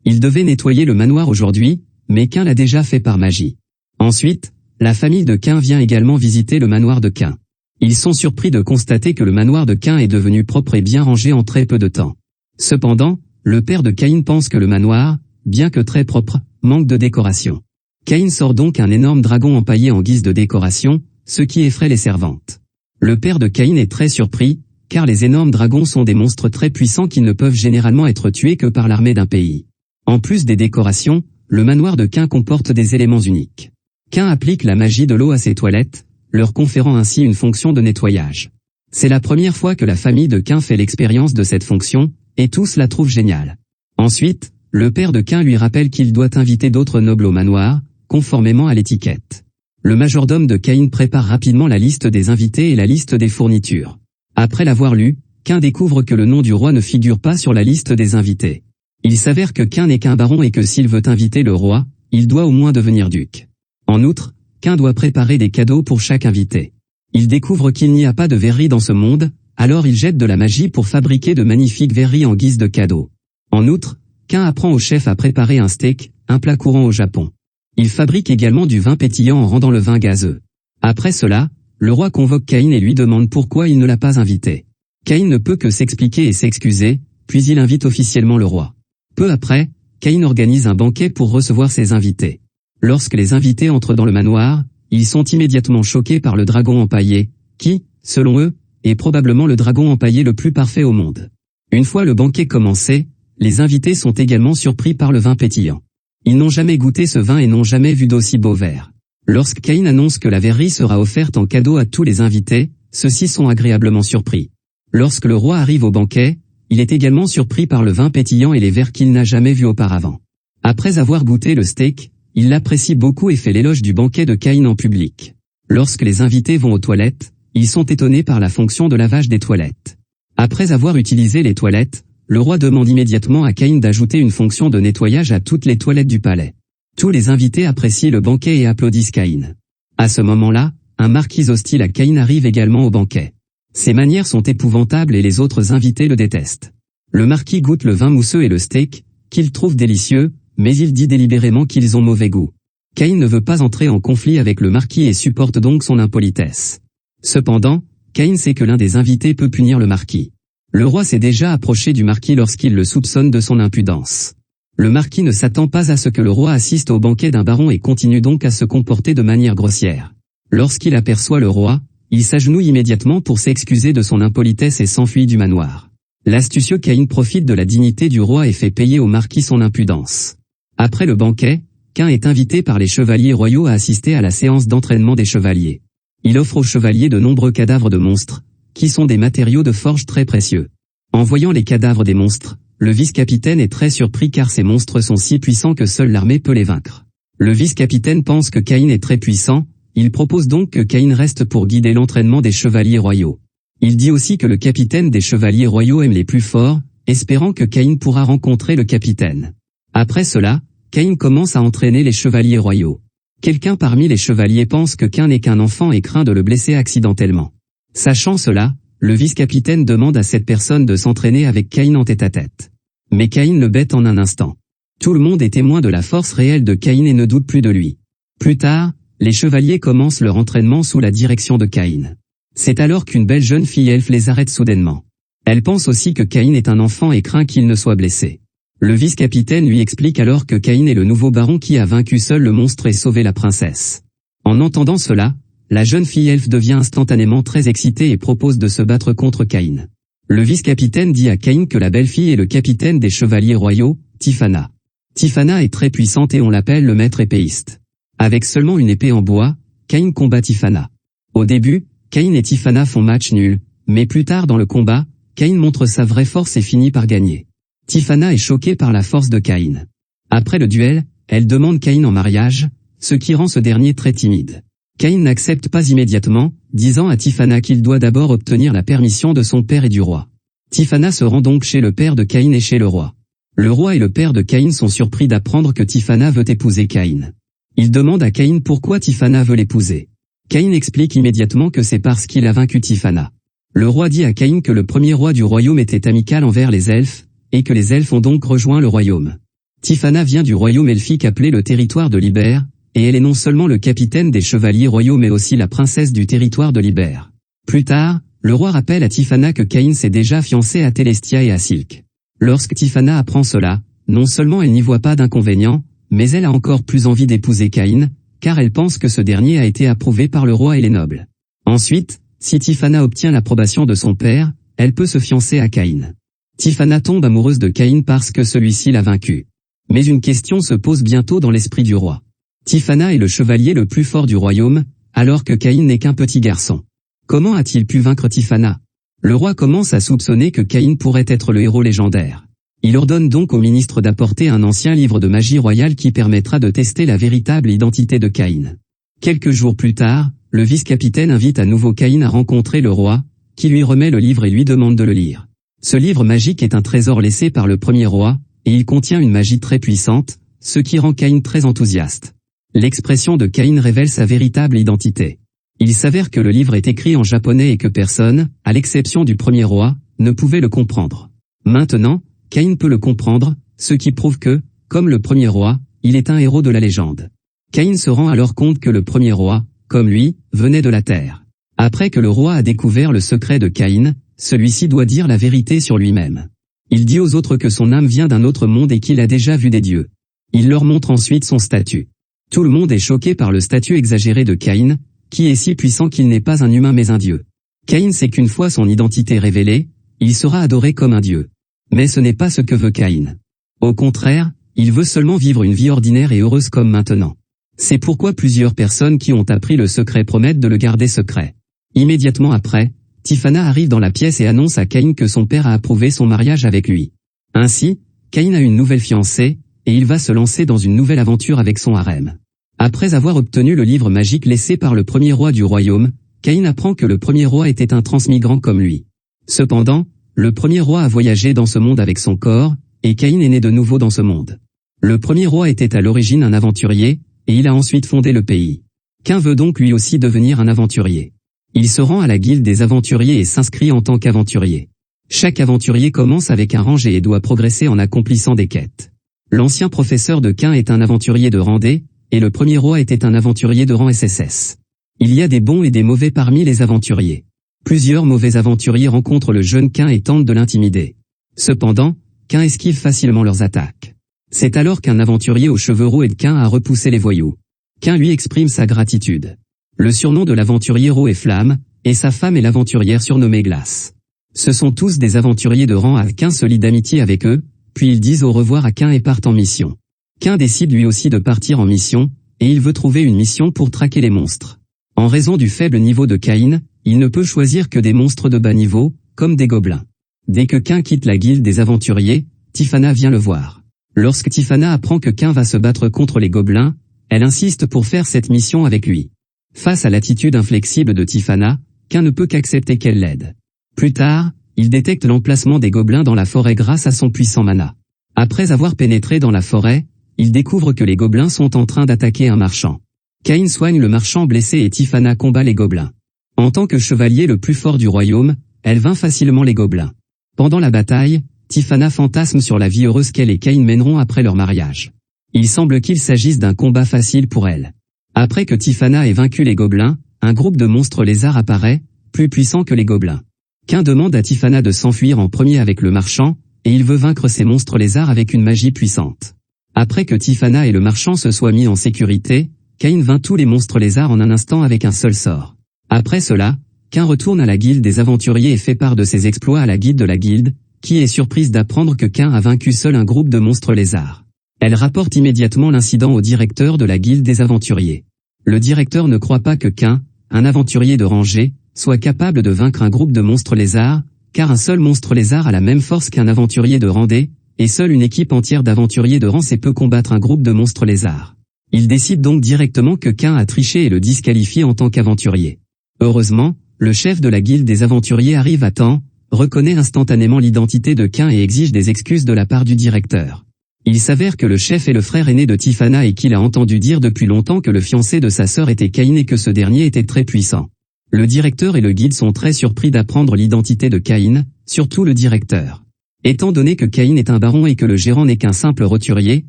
Ils devaient nettoyer le manoir aujourd'hui, mais Cain l'a déjà fait par magie. Ensuite, la famille de Cain vient également visiter le manoir de Cain. Ils sont surpris de constater que le manoir de Cain est devenu propre et bien rangé en très peu de temps. Cependant, le père de Caïn pense que le manoir, bien que très propre, manque de décoration. Caïn sort donc un énorme dragon empaillé en guise de décoration, ce qui effraie les servantes. Le père de Caïn est très surpris, car les énormes dragons sont des monstres très puissants qui ne peuvent généralement être tués que par l'armée d'un pays. En plus des décorations, le manoir de Cain comporte des éléments uniques. Cain applique la magie de l'eau à ses toilettes, leur conférant ainsi une fonction de nettoyage. C'est la première fois que la famille de Cain fait l'expérience de cette fonction, et tous la trouvent géniale. Ensuite, le père de Cain lui rappelle qu'il doit inviter d'autres nobles au manoir, conformément à l'étiquette. Le majordome de Caïn prépare rapidement la liste des invités et la liste des fournitures. Après l'avoir lu, Cain découvre que le nom du roi ne figure pas sur la liste des invités. Il s'avère que Cain n'est qu'un baron et que s'il veut inviter le roi, il doit au moins devenir duc. En outre, Cain doit préparer des cadeaux pour chaque invité. Il découvre qu'il n'y a pas de verrerie dans ce monde, alors il jette de la magie pour fabriquer de magnifiques verreries en guise de cadeaux. En outre, Cain apprend au chef à préparer un steak, un plat courant au Japon. Il fabrique également du vin pétillant en rendant le vin gazeux. Après cela, le roi convoque Caïn et lui demande pourquoi il ne l'a pas invité. Caïn ne peut que s'expliquer et s'excuser, puis il invite officiellement le roi. Peu après, Caïn organise un banquet pour recevoir ses invités. Lorsque les invités entrent dans le manoir, ils sont immédiatement choqués par le dragon empaillé, qui, selon eux, est probablement le dragon empaillé le plus parfait au monde. Une fois le banquet commencé, les invités sont également surpris par le vin pétillant. Ils n'ont jamais goûté ce vin et n'ont jamais vu d'aussi beau verre. Lorsque Caïn annonce que la verrerie sera offerte en cadeau à tous les invités, ceux-ci sont agréablement surpris. Lorsque le roi arrive au banquet, il est également surpris par le vin pétillant et les verres qu'il n'a jamais vus auparavant. Après avoir goûté le steak, il l'apprécie beaucoup et fait l'éloge du banquet de Caïn en public. Lorsque les invités vont aux toilettes, ils sont étonnés par la fonction de lavage des toilettes. Après avoir utilisé les toilettes, le roi demande immédiatement à Caïn d'ajouter une fonction de nettoyage à toutes les toilettes du palais. Tous les invités apprécient le banquet et applaudissent Caïn. À ce moment-là, un marquis hostile à Caïn arrive également au banquet. Ses manières sont épouvantables et les autres invités le détestent. Le marquis goûte le vin mousseux et le steak, qu'il trouve délicieux, mais il dit délibérément qu'ils ont mauvais goût. Caïn ne veut pas entrer en conflit avec le marquis et supporte donc son impolitesse. Cependant, Caïn sait que l'un des invités peut punir le marquis. Le roi s'est déjà approché du marquis lorsqu'il le soupçonne de son impudence. Le marquis ne s'attend pas à ce que le roi assiste au banquet d'un baron et continue donc à se comporter de manière grossière. Lorsqu'il aperçoit le roi, il s'agenouille immédiatement pour s'excuser de son impolitesse et s'enfuit du manoir. L'astucieux Caïn profite de la dignité du roi et fait payer au marquis son impudence. Après le banquet, Caïn est invité par les chevaliers royaux à assister à la séance d'entraînement des chevaliers. Il offre aux chevaliers de nombreux cadavres de monstres, qui sont des matériaux de forge très précieux. En voyant les cadavres des monstres, le vice-capitaine est très surpris car ces monstres sont si puissants que seule l'armée peut les vaincre. Le vice-capitaine pense que Caïn est très puissant, il propose donc que Caïn reste pour guider l'entraînement des chevaliers royaux. Il dit aussi que le capitaine des chevaliers royaux aime les plus forts, espérant que Caïn pourra rencontrer le capitaine. Après cela, Caïn commence à entraîner les chevaliers royaux. Quelqu'un parmi les chevaliers pense que Caïn n'est qu'un enfant et craint de le blesser accidentellement. Sachant cela, le vice-capitaine demande à cette personne de s'entraîner avec Caïn en tête-à-tête. Mais Caïn le bête en un instant. Tout le monde est témoin de la force réelle de Caïn et ne doute plus de lui. Plus tard, les chevaliers commencent leur entraînement sous la direction de Caïn. C'est alors qu'une belle jeune fille elfe les arrête soudainement. Elle pense aussi que Caïn est un enfant et craint qu'il ne soit blessé. Le vice-capitaine lui explique alors que Caïn est le nouveau baron qui a vaincu seul le monstre et sauvé la princesse. En entendant cela, la jeune fille elfe devient instantanément très excitée et propose de se battre contre Caïn. Le vice-capitaine dit à Caïn que la belle-fille est le capitaine des chevaliers royaux, Tifana. Tifana est très puissante et on l'appelle le maître épéiste. Avec seulement une épée en bois, Caïn combat Tifana. Au début, Caïn et Tifana font match nul, mais plus tard dans le combat, Caïn montre sa vraie force et finit par gagner. Tifana est choquée par la force de Caïn. Après le duel, elle demande Caïn en mariage, ce qui rend ce dernier très timide. Caïn n'accepte pas immédiatement, disant à Tifana qu'il doit d'abord obtenir la permission de son père et du roi. Tifana se rend donc chez le père de Caïn et chez le roi. Le roi et le père de Caïn sont surpris d'apprendre que Tifana veut épouser Caïn. Ils demandent à Caïn pourquoi Tifana veut l'épouser. Caïn explique immédiatement que c'est parce qu'il a vaincu Tifana. Le roi dit à Caïn que le premier roi du royaume était amical envers les elfes, et que les elfes ont donc rejoint le royaume. Tifana vient du royaume elfique appelé le territoire de Libère, et elle est non seulement le capitaine des chevaliers royaux mais aussi la princesse du territoire de Libère. Plus tard, le roi rappelle à Tifana que Caïn s'est déjà fiancé à Telestia et à Silk. Lorsque Tifana apprend cela, non seulement elle n'y voit pas d'inconvénient, mais elle a encore plus envie d'épouser Caïn, car elle pense que ce dernier a été approuvé par le roi et les nobles. Ensuite, si Tifana obtient l'approbation de son père, elle peut se fiancer à Caïn. Tifana tombe amoureuse de Caïn parce que celui-ci l'a vaincu. Mais une question se pose bientôt dans l'esprit du roi. Tifana est le chevalier le plus fort du royaume, alors que Caïn n'est qu'un petit garçon. Comment a-t-il pu vaincre Tifana? Le roi commence à soupçonner que Caïn pourrait être le héros légendaire. Il ordonne donc au ministre d'apporter un ancien livre de magie royale qui permettra de tester la véritable identité de Caïn. Quelques jours plus tard, le vice-capitaine invite à nouveau Caïn à rencontrer le roi, qui lui remet le livre et lui demande de le lire. Ce livre magique est un trésor laissé par le premier roi, et il contient une magie très puissante, ce qui rend Caïn très enthousiaste. L'expression de Caïn révèle sa véritable identité. Il s'avère que le livre est écrit en japonais et que personne, à l'exception du premier roi, ne pouvait le comprendre. Maintenant, Caïn peut le comprendre, ce qui prouve que, comme le premier roi, il est un héros de la légende. Caïn se rend alors compte que le premier roi, comme lui, venait de la terre. Après que le roi a découvert le secret de Caïn, celui-ci doit dire la vérité sur lui-même. Il dit aux autres que son âme vient d'un autre monde et qu'il a déjà vu des dieux. Il leur montre ensuite son statut. Tout le monde est choqué par le statut exagéré de Caïn, qui est si puissant qu'il n'est pas un humain mais un dieu. Caïn sait qu'une fois son identité révélée, il sera adoré comme un dieu. Mais ce n'est pas ce que veut Caïn. Au contraire, il veut seulement vivre une vie ordinaire et heureuse comme maintenant. C'est pourquoi plusieurs personnes qui ont appris le secret promettent de le garder secret. Immédiatement après, Tifana arrive dans la pièce et annonce à Caïn que son père a approuvé son mariage avec lui. Ainsi, Caïn a une nouvelle fiancée, et il va se lancer dans une nouvelle aventure avec son harem. Après avoir obtenu le livre magique laissé par le premier roi du royaume, Caïn apprend que le premier roi était un transmigrant comme lui. Cependant, le premier roi a voyagé dans ce monde avec son corps, et Caïn est né de nouveau dans ce monde. Le premier roi était à l'origine un aventurier, et il a ensuite fondé le pays. Caïn veut donc lui aussi devenir un aventurier. Il se rend à la guilde des aventuriers et s'inscrit en tant qu'aventurier. Chaque aventurier commence avec un rangé et doit progresser en accomplissant des quêtes. L'ancien professeur de Caïn est un aventurier de rang D, et le premier roi était un aventurier de rang SSS. Il y a des bons et des mauvais parmi les aventuriers. Plusieurs mauvais aventuriers rencontrent le jeune Caïn et tentent de l'intimider. Cependant, Caïn esquive facilement leurs attaques. C'est alors qu'un aventurier aux cheveux roux aide Caïn à repousser les voyous. Caïn lui exprime sa gratitude. Le surnom de l'aventurier roux est Flamme, et sa femme est l'aventurière surnommée Glace. Ce sont tous des aventuriers de rang A. Caïn se lie d'amitié avec eux, puis ils disent au revoir à Caïn et partent en mission. Caïn décide lui aussi de partir en mission, et il veut trouver une mission pour traquer les monstres. En raison du faible niveau de Caïn, il ne peut choisir que des monstres de bas niveau, comme des gobelins. Dès que Caïn quitte la guilde des aventuriers, Tifana vient le voir. Lorsque Tifana apprend que Caïn va se battre contre les gobelins, elle insiste pour faire cette mission avec lui. Face à l'attitude inflexible de Tifana, Caïn ne peut qu'accepter qu'elle l'aide. Plus tard, il détecte l'emplacement des gobelins dans la forêt grâce à son puissant mana. Après avoir pénétré dans la forêt, il découvre que les gobelins sont en train d'attaquer un marchand. Caïn soigne le marchand blessé et Tifana combat les gobelins. En tant que chevalier le plus fort du royaume, elle vainc facilement les gobelins. Pendant la bataille, Tifana fantasme sur la vie heureuse qu'elle et Caïn mèneront après leur mariage. Il semble qu'il s'agisse d'un combat facile pour elle. Après que Tifana ait vaincu les gobelins, un groupe de monstres lézards apparaît, plus puissant que les gobelins. Caïn demande à Tifana de s'enfuir en premier avec le marchand, et il veut vaincre ces monstres lézards avec une magie puissante. Après que Tiphana et le marchand se soient mis en sécurité, Caïn vainc tous les monstres lézards en un instant avec un seul sort. Après cela, Caïn retourne à la guilde des aventuriers et fait part de ses exploits à la guide de la guilde, qui est surprise d'apprendre que Caïn a vaincu seul un groupe de monstres lézards. Elle rapporte immédiatement l'incident au directeur de la guilde des aventuriers. Le directeur ne croit pas que Caïn, un aventurier de rangée, soit capable de vaincre un groupe de monstres lézards, car un seul monstre lézard a la même force qu'un aventurier de rang D, et seule une équipe entière d'aventuriers de rang C peut combattre un groupe de monstres lézards. Il décide donc directement que Caïn a triché et le disqualifie en tant qu'aventurier. Heureusement, le chef de la guilde des aventuriers arrive à temps, reconnaît instantanément l'identité de Caïn et exige des excuses de la part du directeur. Il s'avère que le chef est le frère aîné de Tiphana et qu'il a entendu dire depuis longtemps que le fiancé de sa sœur était Caïn et que ce dernier était très puissant. Le directeur et le guide sont très surpris d'apprendre l'identité de Caïn, surtout le directeur. Étant donné que Caïn est un baron et que le gérant n'est qu'un simple roturier,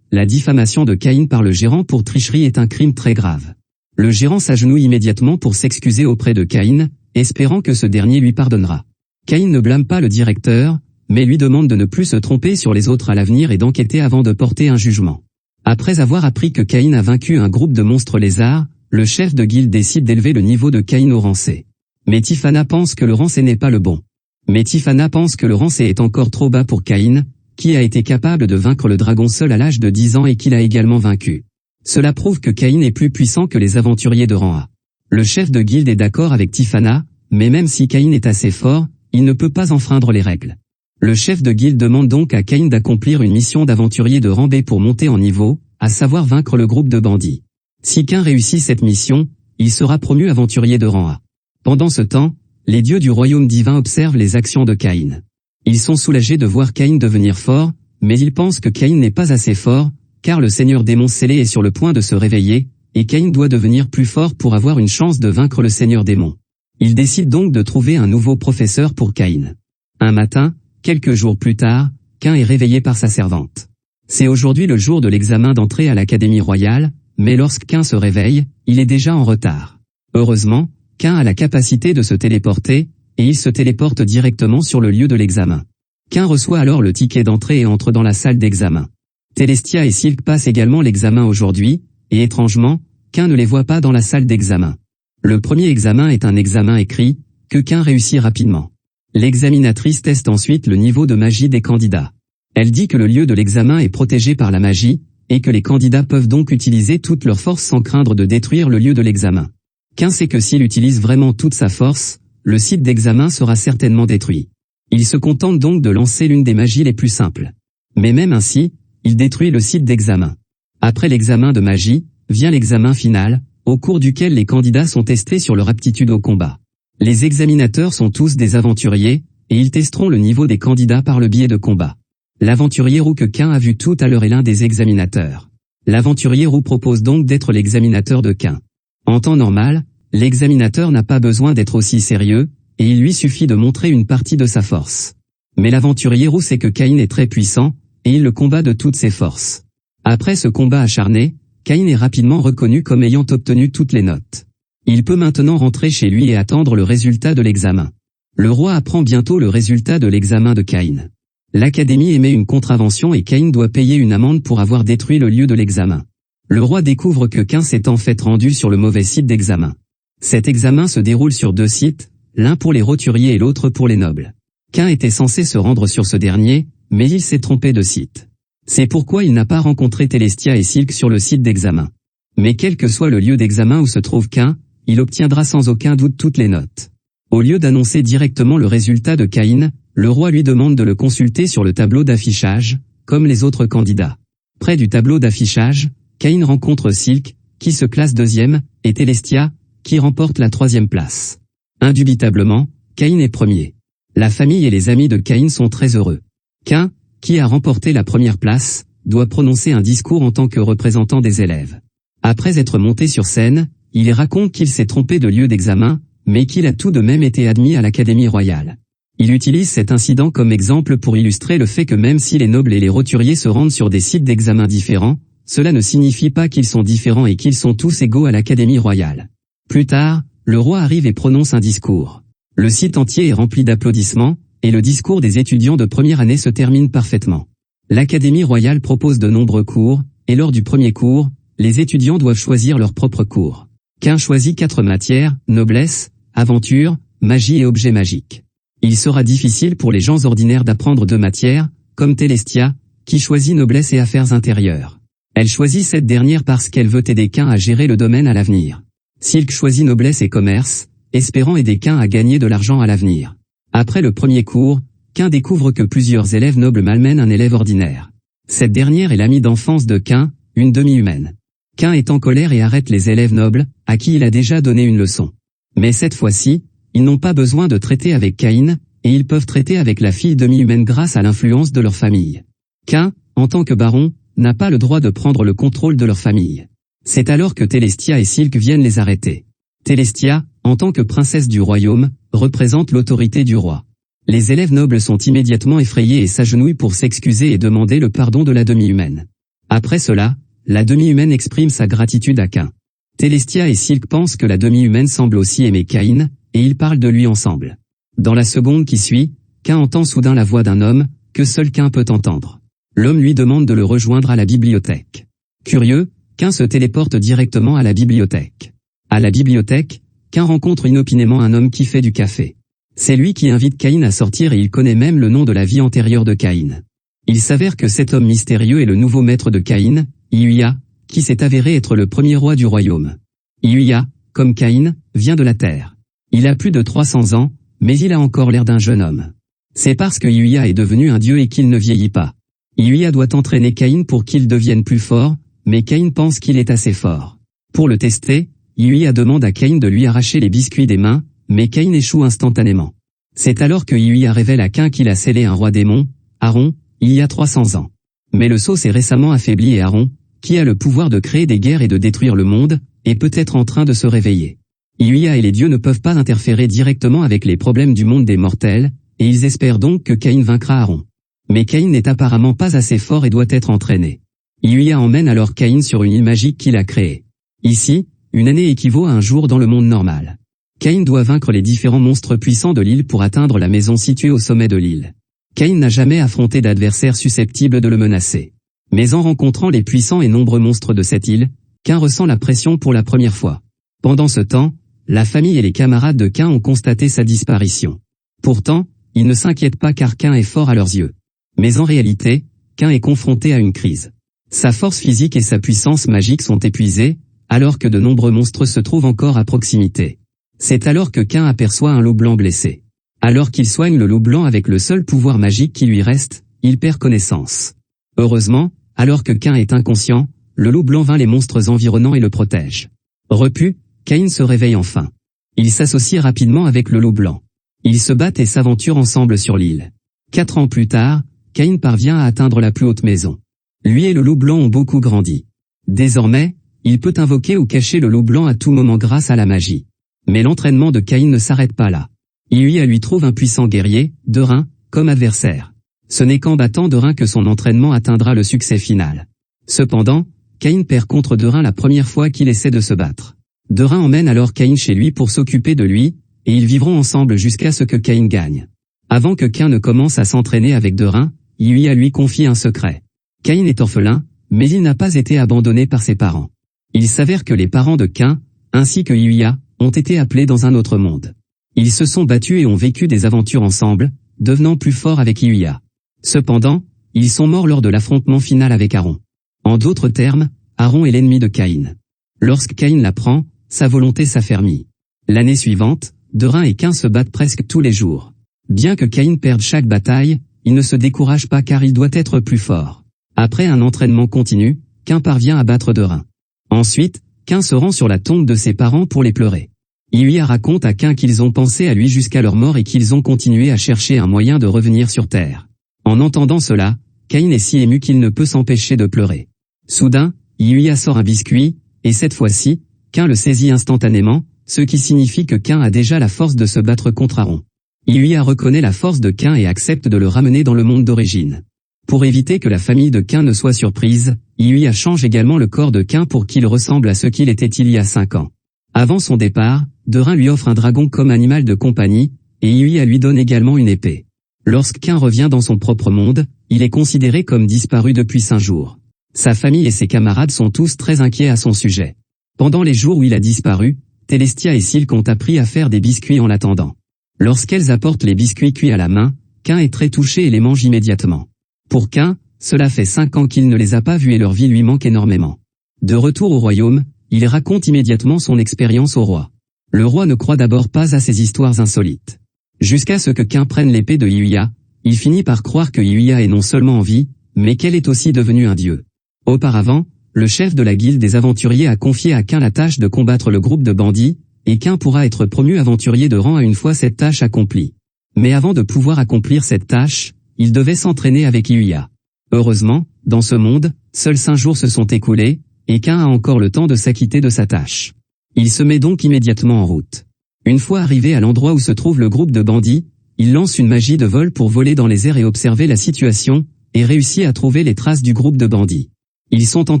la diffamation de Caïn par le gérant pour tricherie est un crime très grave. Le gérant s'agenouille immédiatement pour s'excuser auprès de Caïn, espérant que ce dernier lui pardonnera. Caïn ne blâme pas le directeur, mais lui demande de ne plus se tromper sur les autres à l'avenir et d'enquêter avant de porter un jugement. Après avoir appris que Caïn a vaincu un groupe de monstres lézards, le chef de guilde décide d'élever le niveau de Caïn au rang C. Mais Tiphana pense que le rang C n'est pas le bon. Mais Tiphana pense que le rang C est encore trop bas pour Caïn, qui a été capable de vaincre le dragon seul à l'âge de 10 ans et qu'il a également vaincu. Cela prouve que Caïn est plus puissant que les aventuriers de rang A. Le chef de guilde est d'accord avec Tiphana, mais même si Caïn est assez fort, il ne peut pas enfreindre les règles. Le chef de guilde demande donc à Caïn d'accomplir une mission d'aventurier de rang B pour monter en niveau, à savoir vaincre le groupe de bandits. Si Caïn réussit cette mission, il sera promu aventurier de rang A. Pendant ce temps, les dieux du royaume divin observent les actions de Caïn. Ils sont soulagés de voir Caïn devenir fort, mais ils pensent que Caïn n'est pas assez fort, car le seigneur démon scellé est sur le point de se réveiller, et Caïn doit devenir plus fort pour avoir une chance de vaincre le seigneur démon. Ils décident donc de trouver un nouveau professeur pour Caïn. Un matin, quelques jours plus tard, Caïn est réveillé par sa servante. C'est aujourd'hui le jour de l'examen d'entrée à l'Académie royale, mais lorsque Caïn se réveille, il est déjà en retard. Heureusement, Caïn a la capacité de se téléporter, et il se téléporte directement sur le lieu de l'examen. Caïn reçoit alors le ticket d'entrée et entre dans la salle d'examen. Telestia et Silk passent également l'examen aujourd'hui, et étrangement, Caïn ne les voit pas dans la salle d'examen. Le premier examen est un examen écrit, que Caïn réussit rapidement. L'examinatrice teste ensuite le niveau de magie des candidats. Elle dit que le lieu de l'examen est protégé par la magie, et que les candidats peuvent donc utiliser toute leur force sans craindre de détruire le lieu de l'examen. Caïn sait que s'il utilise vraiment toute sa force, le site d'examen sera certainement détruit. Il se contente donc de lancer l'une des magies les plus simples. Mais même ainsi, il détruit le site d'examen. Après l'examen de magie, vient l'examen final, au cours duquel les candidats sont testés sur leur aptitude au combat. Les examinateurs sont tous des aventuriers, et ils testeront le niveau des candidats par le biais de combats. L'aventurier roux que Caïn a vu tout à l'heure est l'un des examinateurs. L'aventurier roux propose donc d'être l'examinateur de Caïn. En temps normal, l'examinateur n'a pas besoin d'être aussi sérieux, et il lui suffit de montrer une partie de sa force. Mais l'aventurier roux sait que Caïn est très puissant, et il le combat de toutes ses forces. Après ce combat acharné, Caïn est rapidement reconnu comme ayant obtenu toutes les notes. Il peut maintenant rentrer chez lui et attendre le résultat de l'examen. Le roi apprend bientôt le résultat de l'examen de Caïn. L'Académie émet une contravention et Caïn doit payer une amende pour avoir détruit le lieu de l'examen. Le roi découvre que Caïn s'est en fait rendu sur le mauvais site d'examen. Cet examen se déroule sur 2 sites, l'un pour les roturiers et l'autre pour les nobles. Caïn était censé se rendre sur ce dernier, mais il s'est trompé de site. C'est pourquoi il n'a pas rencontré Telestia et Silk sur le site d'examen. Mais quel que soit le lieu d'examen où se trouve Caïn, il obtiendra sans aucun doute toutes les notes. Au lieu d'annoncer directement le résultat de Caïn, le roi lui demande de le consulter sur le tableau d'affichage, comme les autres candidats. Près du tableau d'affichage, Caïn rencontre Silk, qui se classe 2e, et Telestia, qui remporte la 3e place. Indubitablement, Caïn est premier. La famille et les amis de Caïn sont très heureux. Caïn, qui a remporté la 1re place, doit prononcer un discours en tant que représentant des élèves. Après être monté sur scène, il raconte qu'il s'est trompé de lieu d'examen, mais qu'il a tout de même été admis à l'Académie royale. Il utilise cet incident comme exemple pour illustrer le fait que même si les nobles et les roturiers se rendent sur des sites d'examen différents, cela ne signifie pas qu'ils sont différents et qu'ils sont tous égaux à l'Académie royale. Plus tard, le roi arrive et prononce un discours. Le site entier est rempli d'applaudissements, et le discours des étudiants de première année se termine parfaitement. L'Académie royale propose de nombreux cours, et lors du premier cours, les étudiants doivent choisir leur propre cours. Qu'un choisit 4 matières, noblesse, aventure, magie et objets magiques. Il sera difficile pour les gens ordinaires d'apprendre 2 matières, comme Télestia, qui choisit noblesse et affaires intérieures. Elle choisit cette dernière parce qu'elle veut aider Cain à gérer le domaine à l'avenir. Silk choisit noblesse et commerce, espérant aider Cain à gagner de l'argent à l'avenir. Après le premier cours, Cain découvre que plusieurs élèves nobles malmènent un élève ordinaire. Cette dernière est l'amie d'enfance de Cain, une demi-humaine. Cain est en colère et arrête les élèves nobles, à qui il a déjà donné une leçon. Mais cette fois-ci, ils n'ont pas besoin de traiter avec Caïn, et ils peuvent traiter avec la fille demi-humaine grâce à l'influence de leur famille. Cain, en tant que baron, n'a pas le droit de prendre le contrôle de leur famille. C'est alors que Télestia et Silk viennent les arrêter. Télestia, en tant que princesse du royaume, représente l'autorité du roi. Les élèves nobles sont immédiatement effrayés et s'agenouillent pour s'excuser et demander le pardon de la demi-humaine. Après cela, la demi-humaine exprime sa gratitude à Cain. Télestia et Silk pensent que la demi-humaine semble aussi aimer Caïn, et ils parlent de lui ensemble. Dans la seconde qui suit, Cain entend soudain la voix d'un homme, que seul Cain peut entendre. L'homme lui demande de le rejoindre à la bibliothèque. Curieux, Cain se téléporte directement à la bibliothèque. À la bibliothèque, Cain rencontre inopinément un homme qui fait du café. C'est lui qui invite Caïn à sortir et il connaît même le nom de la vie antérieure de Caïn. Il s'avère que cet homme mystérieux est le nouveau maître de Caïn, Iuya, qui s'est avéré être le premier roi du royaume. Iuya, comme Caïn, vient de la terre. Il a plus de 300 ans, mais il a encore l'air d'un jeune homme. C'est parce que Iuya est devenu un dieu et qu'il ne vieillit pas. Iuya doit entraîner Caïn pour qu'il devienne plus fort, mais Caïn pense qu'il est assez fort. Pour le tester, Iuya demande à Caïn de lui arracher les biscuits des mains, mais Caïn échoue instantanément. C'est alors que Iuya révèle à Caïn qu'il a scellé un roi démon, Aaron, il y a 300 ans. Mais le sceau s'est récemment affaibli et Aaron, qui a le pouvoir de créer des guerres et de détruire le monde, est peut-être en train de se réveiller. Iuya et les dieux ne peuvent pas interférer directement avec les problèmes du monde des mortels, et ils espèrent donc que Caïn vaincra Aaron. Mais Caïn n'est apparemment pas assez fort et doit être entraîné. Iuya emmène alors Caïn sur une île magique qu'il a créée. Ici, une année équivaut à un jour dans le monde normal. Caïn doit vaincre les différents monstres puissants de l'île pour atteindre la maison située au sommet de l'île. Caïn n'a jamais affronté d'adversaire susceptible de le menacer. Mais en rencontrant les puissants et nombreux monstres de cette île, Caïn ressent la pression pour la première fois. Pendant ce temps, la famille et les camarades de Caïn ont constaté sa disparition. Pourtant, ils ne s'inquiètent pas car Caïn est fort à leurs yeux. Mais en réalité, Caïn est confronté à une crise. Sa force physique et sa puissance magique sont épuisées, alors que de nombreux monstres se trouvent encore à proximité. C'est alors que Caïn aperçoit un loup blanc blessé. Alors qu'il soigne le loup blanc avec le seul pouvoir magique qui lui reste, il perd connaissance. Heureusement, alors que Caïn est inconscient, le loup blanc vainc les monstres environnants et le protège. Repu, Caïn se réveille enfin. Il s'associe rapidement avec le loup blanc. Ils se battent et s'aventurent ensemble sur l'île. 4 ans plus tard, Caïn parvient à atteindre la plus haute maison. Lui et le loup blanc ont beaucoup grandi. Désormais, il peut invoquer ou cacher le loup blanc à tout moment grâce à la magie. Mais l'entraînement de Caïn ne s'arrête pas là. Iuya lui trouve un puissant guerrier, Derain, comme adversaire. Ce n'est qu'en battant Derain que son entraînement atteindra le succès final. Cependant, Caïn perd contre Derain la première fois qu'il essaie de se battre. Derain emmène alors Caïn chez lui pour s'occuper de lui, et ils vivront ensemble jusqu'à ce que Caïn gagne. Avant que Caïn ne commence à s'entraîner avec Derain, Iuya lui confie un secret. Caïn est orphelin, mais il n'a pas été abandonné par ses parents. Il s'avère que les parents de Caïn, ainsi que Iuya, ont été appelés dans un autre monde. Ils se sont battus et ont vécu des aventures ensemble, devenant plus forts avec Iuya. Cependant, ils sont morts lors de l'affrontement final avec Aaron. En d'autres termes, Aaron est l'ennemi de Caïn. Lorsque Caïn l'apprend, sa volonté s'affermit. L'année suivante, Derain et Caïn se battent presque tous les jours. Bien que Caïn perde chaque bataille, il ne se décourage pas car il doit être plus fort. Après un entraînement continu, Caïn parvient à battre Derain. Ensuite, Caïn se rend sur la tombe de ses parents pour les pleurer. Iuya raconte à Caïn qu'ils ont pensé à lui jusqu'à leur mort et qu'ils ont continué à chercher un moyen de revenir sur Terre. En entendant cela, Caïn est si ému qu'il ne peut s'empêcher de pleurer. Soudain, Iuya sort un biscuit, et cette fois-ci, Caïn le saisit instantanément, ce qui signifie que Caïn a déjà la force de se battre contre Aaron. Iuya reconnaît la force de Caïn et accepte de le ramener dans le monde d'origine. Pour éviter que la famille de Caïn ne soit surprise, Iuya change également le corps de Caïn pour qu'il ressemble à ce qu'il était il y a 5 ans. Avant son départ, Derain lui offre un dragon comme animal de compagnie, et Iuya lui donne également une épée. Lorsque Quin revient dans son propre monde, il est considéré comme disparu depuis 5 jours. Sa famille et ses camarades sont tous très inquiets à son sujet. Pendant les jours où il a disparu, Télestia et Silk ont appris à faire des biscuits en l'attendant. Lorsqu'elles apportent les biscuits cuits à la main, Quin est très touché et les mange immédiatement. Pour Quin, cela fait 5 ans qu'il ne les a pas vus et leur vie lui manque énormément. De retour au royaume, il raconte immédiatement son expérience au roi. Le roi ne croit d'abord pas à ces histoires insolites. Jusqu'à ce que Quin prenne l'épée de Yuya, il finit par croire que Yuya est non seulement en vie, mais qu'elle est aussi devenue un dieu. Auparavant, le chef de la guilde des aventuriers a confié à Quin la tâche de combattre le groupe de bandits, et Quin pourra être promu aventurier de rang à une fois cette tâche accomplie. Mais avant de pouvoir accomplir cette tâche, il devait s'entraîner avec Yuya. Heureusement, dans ce monde, seuls 5 jours se sont écoulés, et Quin a encore le temps de s'acquitter de sa tâche. Il se met donc immédiatement en route. Une fois arrivé à l'endroit où se trouve le groupe de bandits, il lance une magie de vol pour voler dans les airs et observer la situation, et réussit à trouver les traces du groupe de bandits. Ils sont en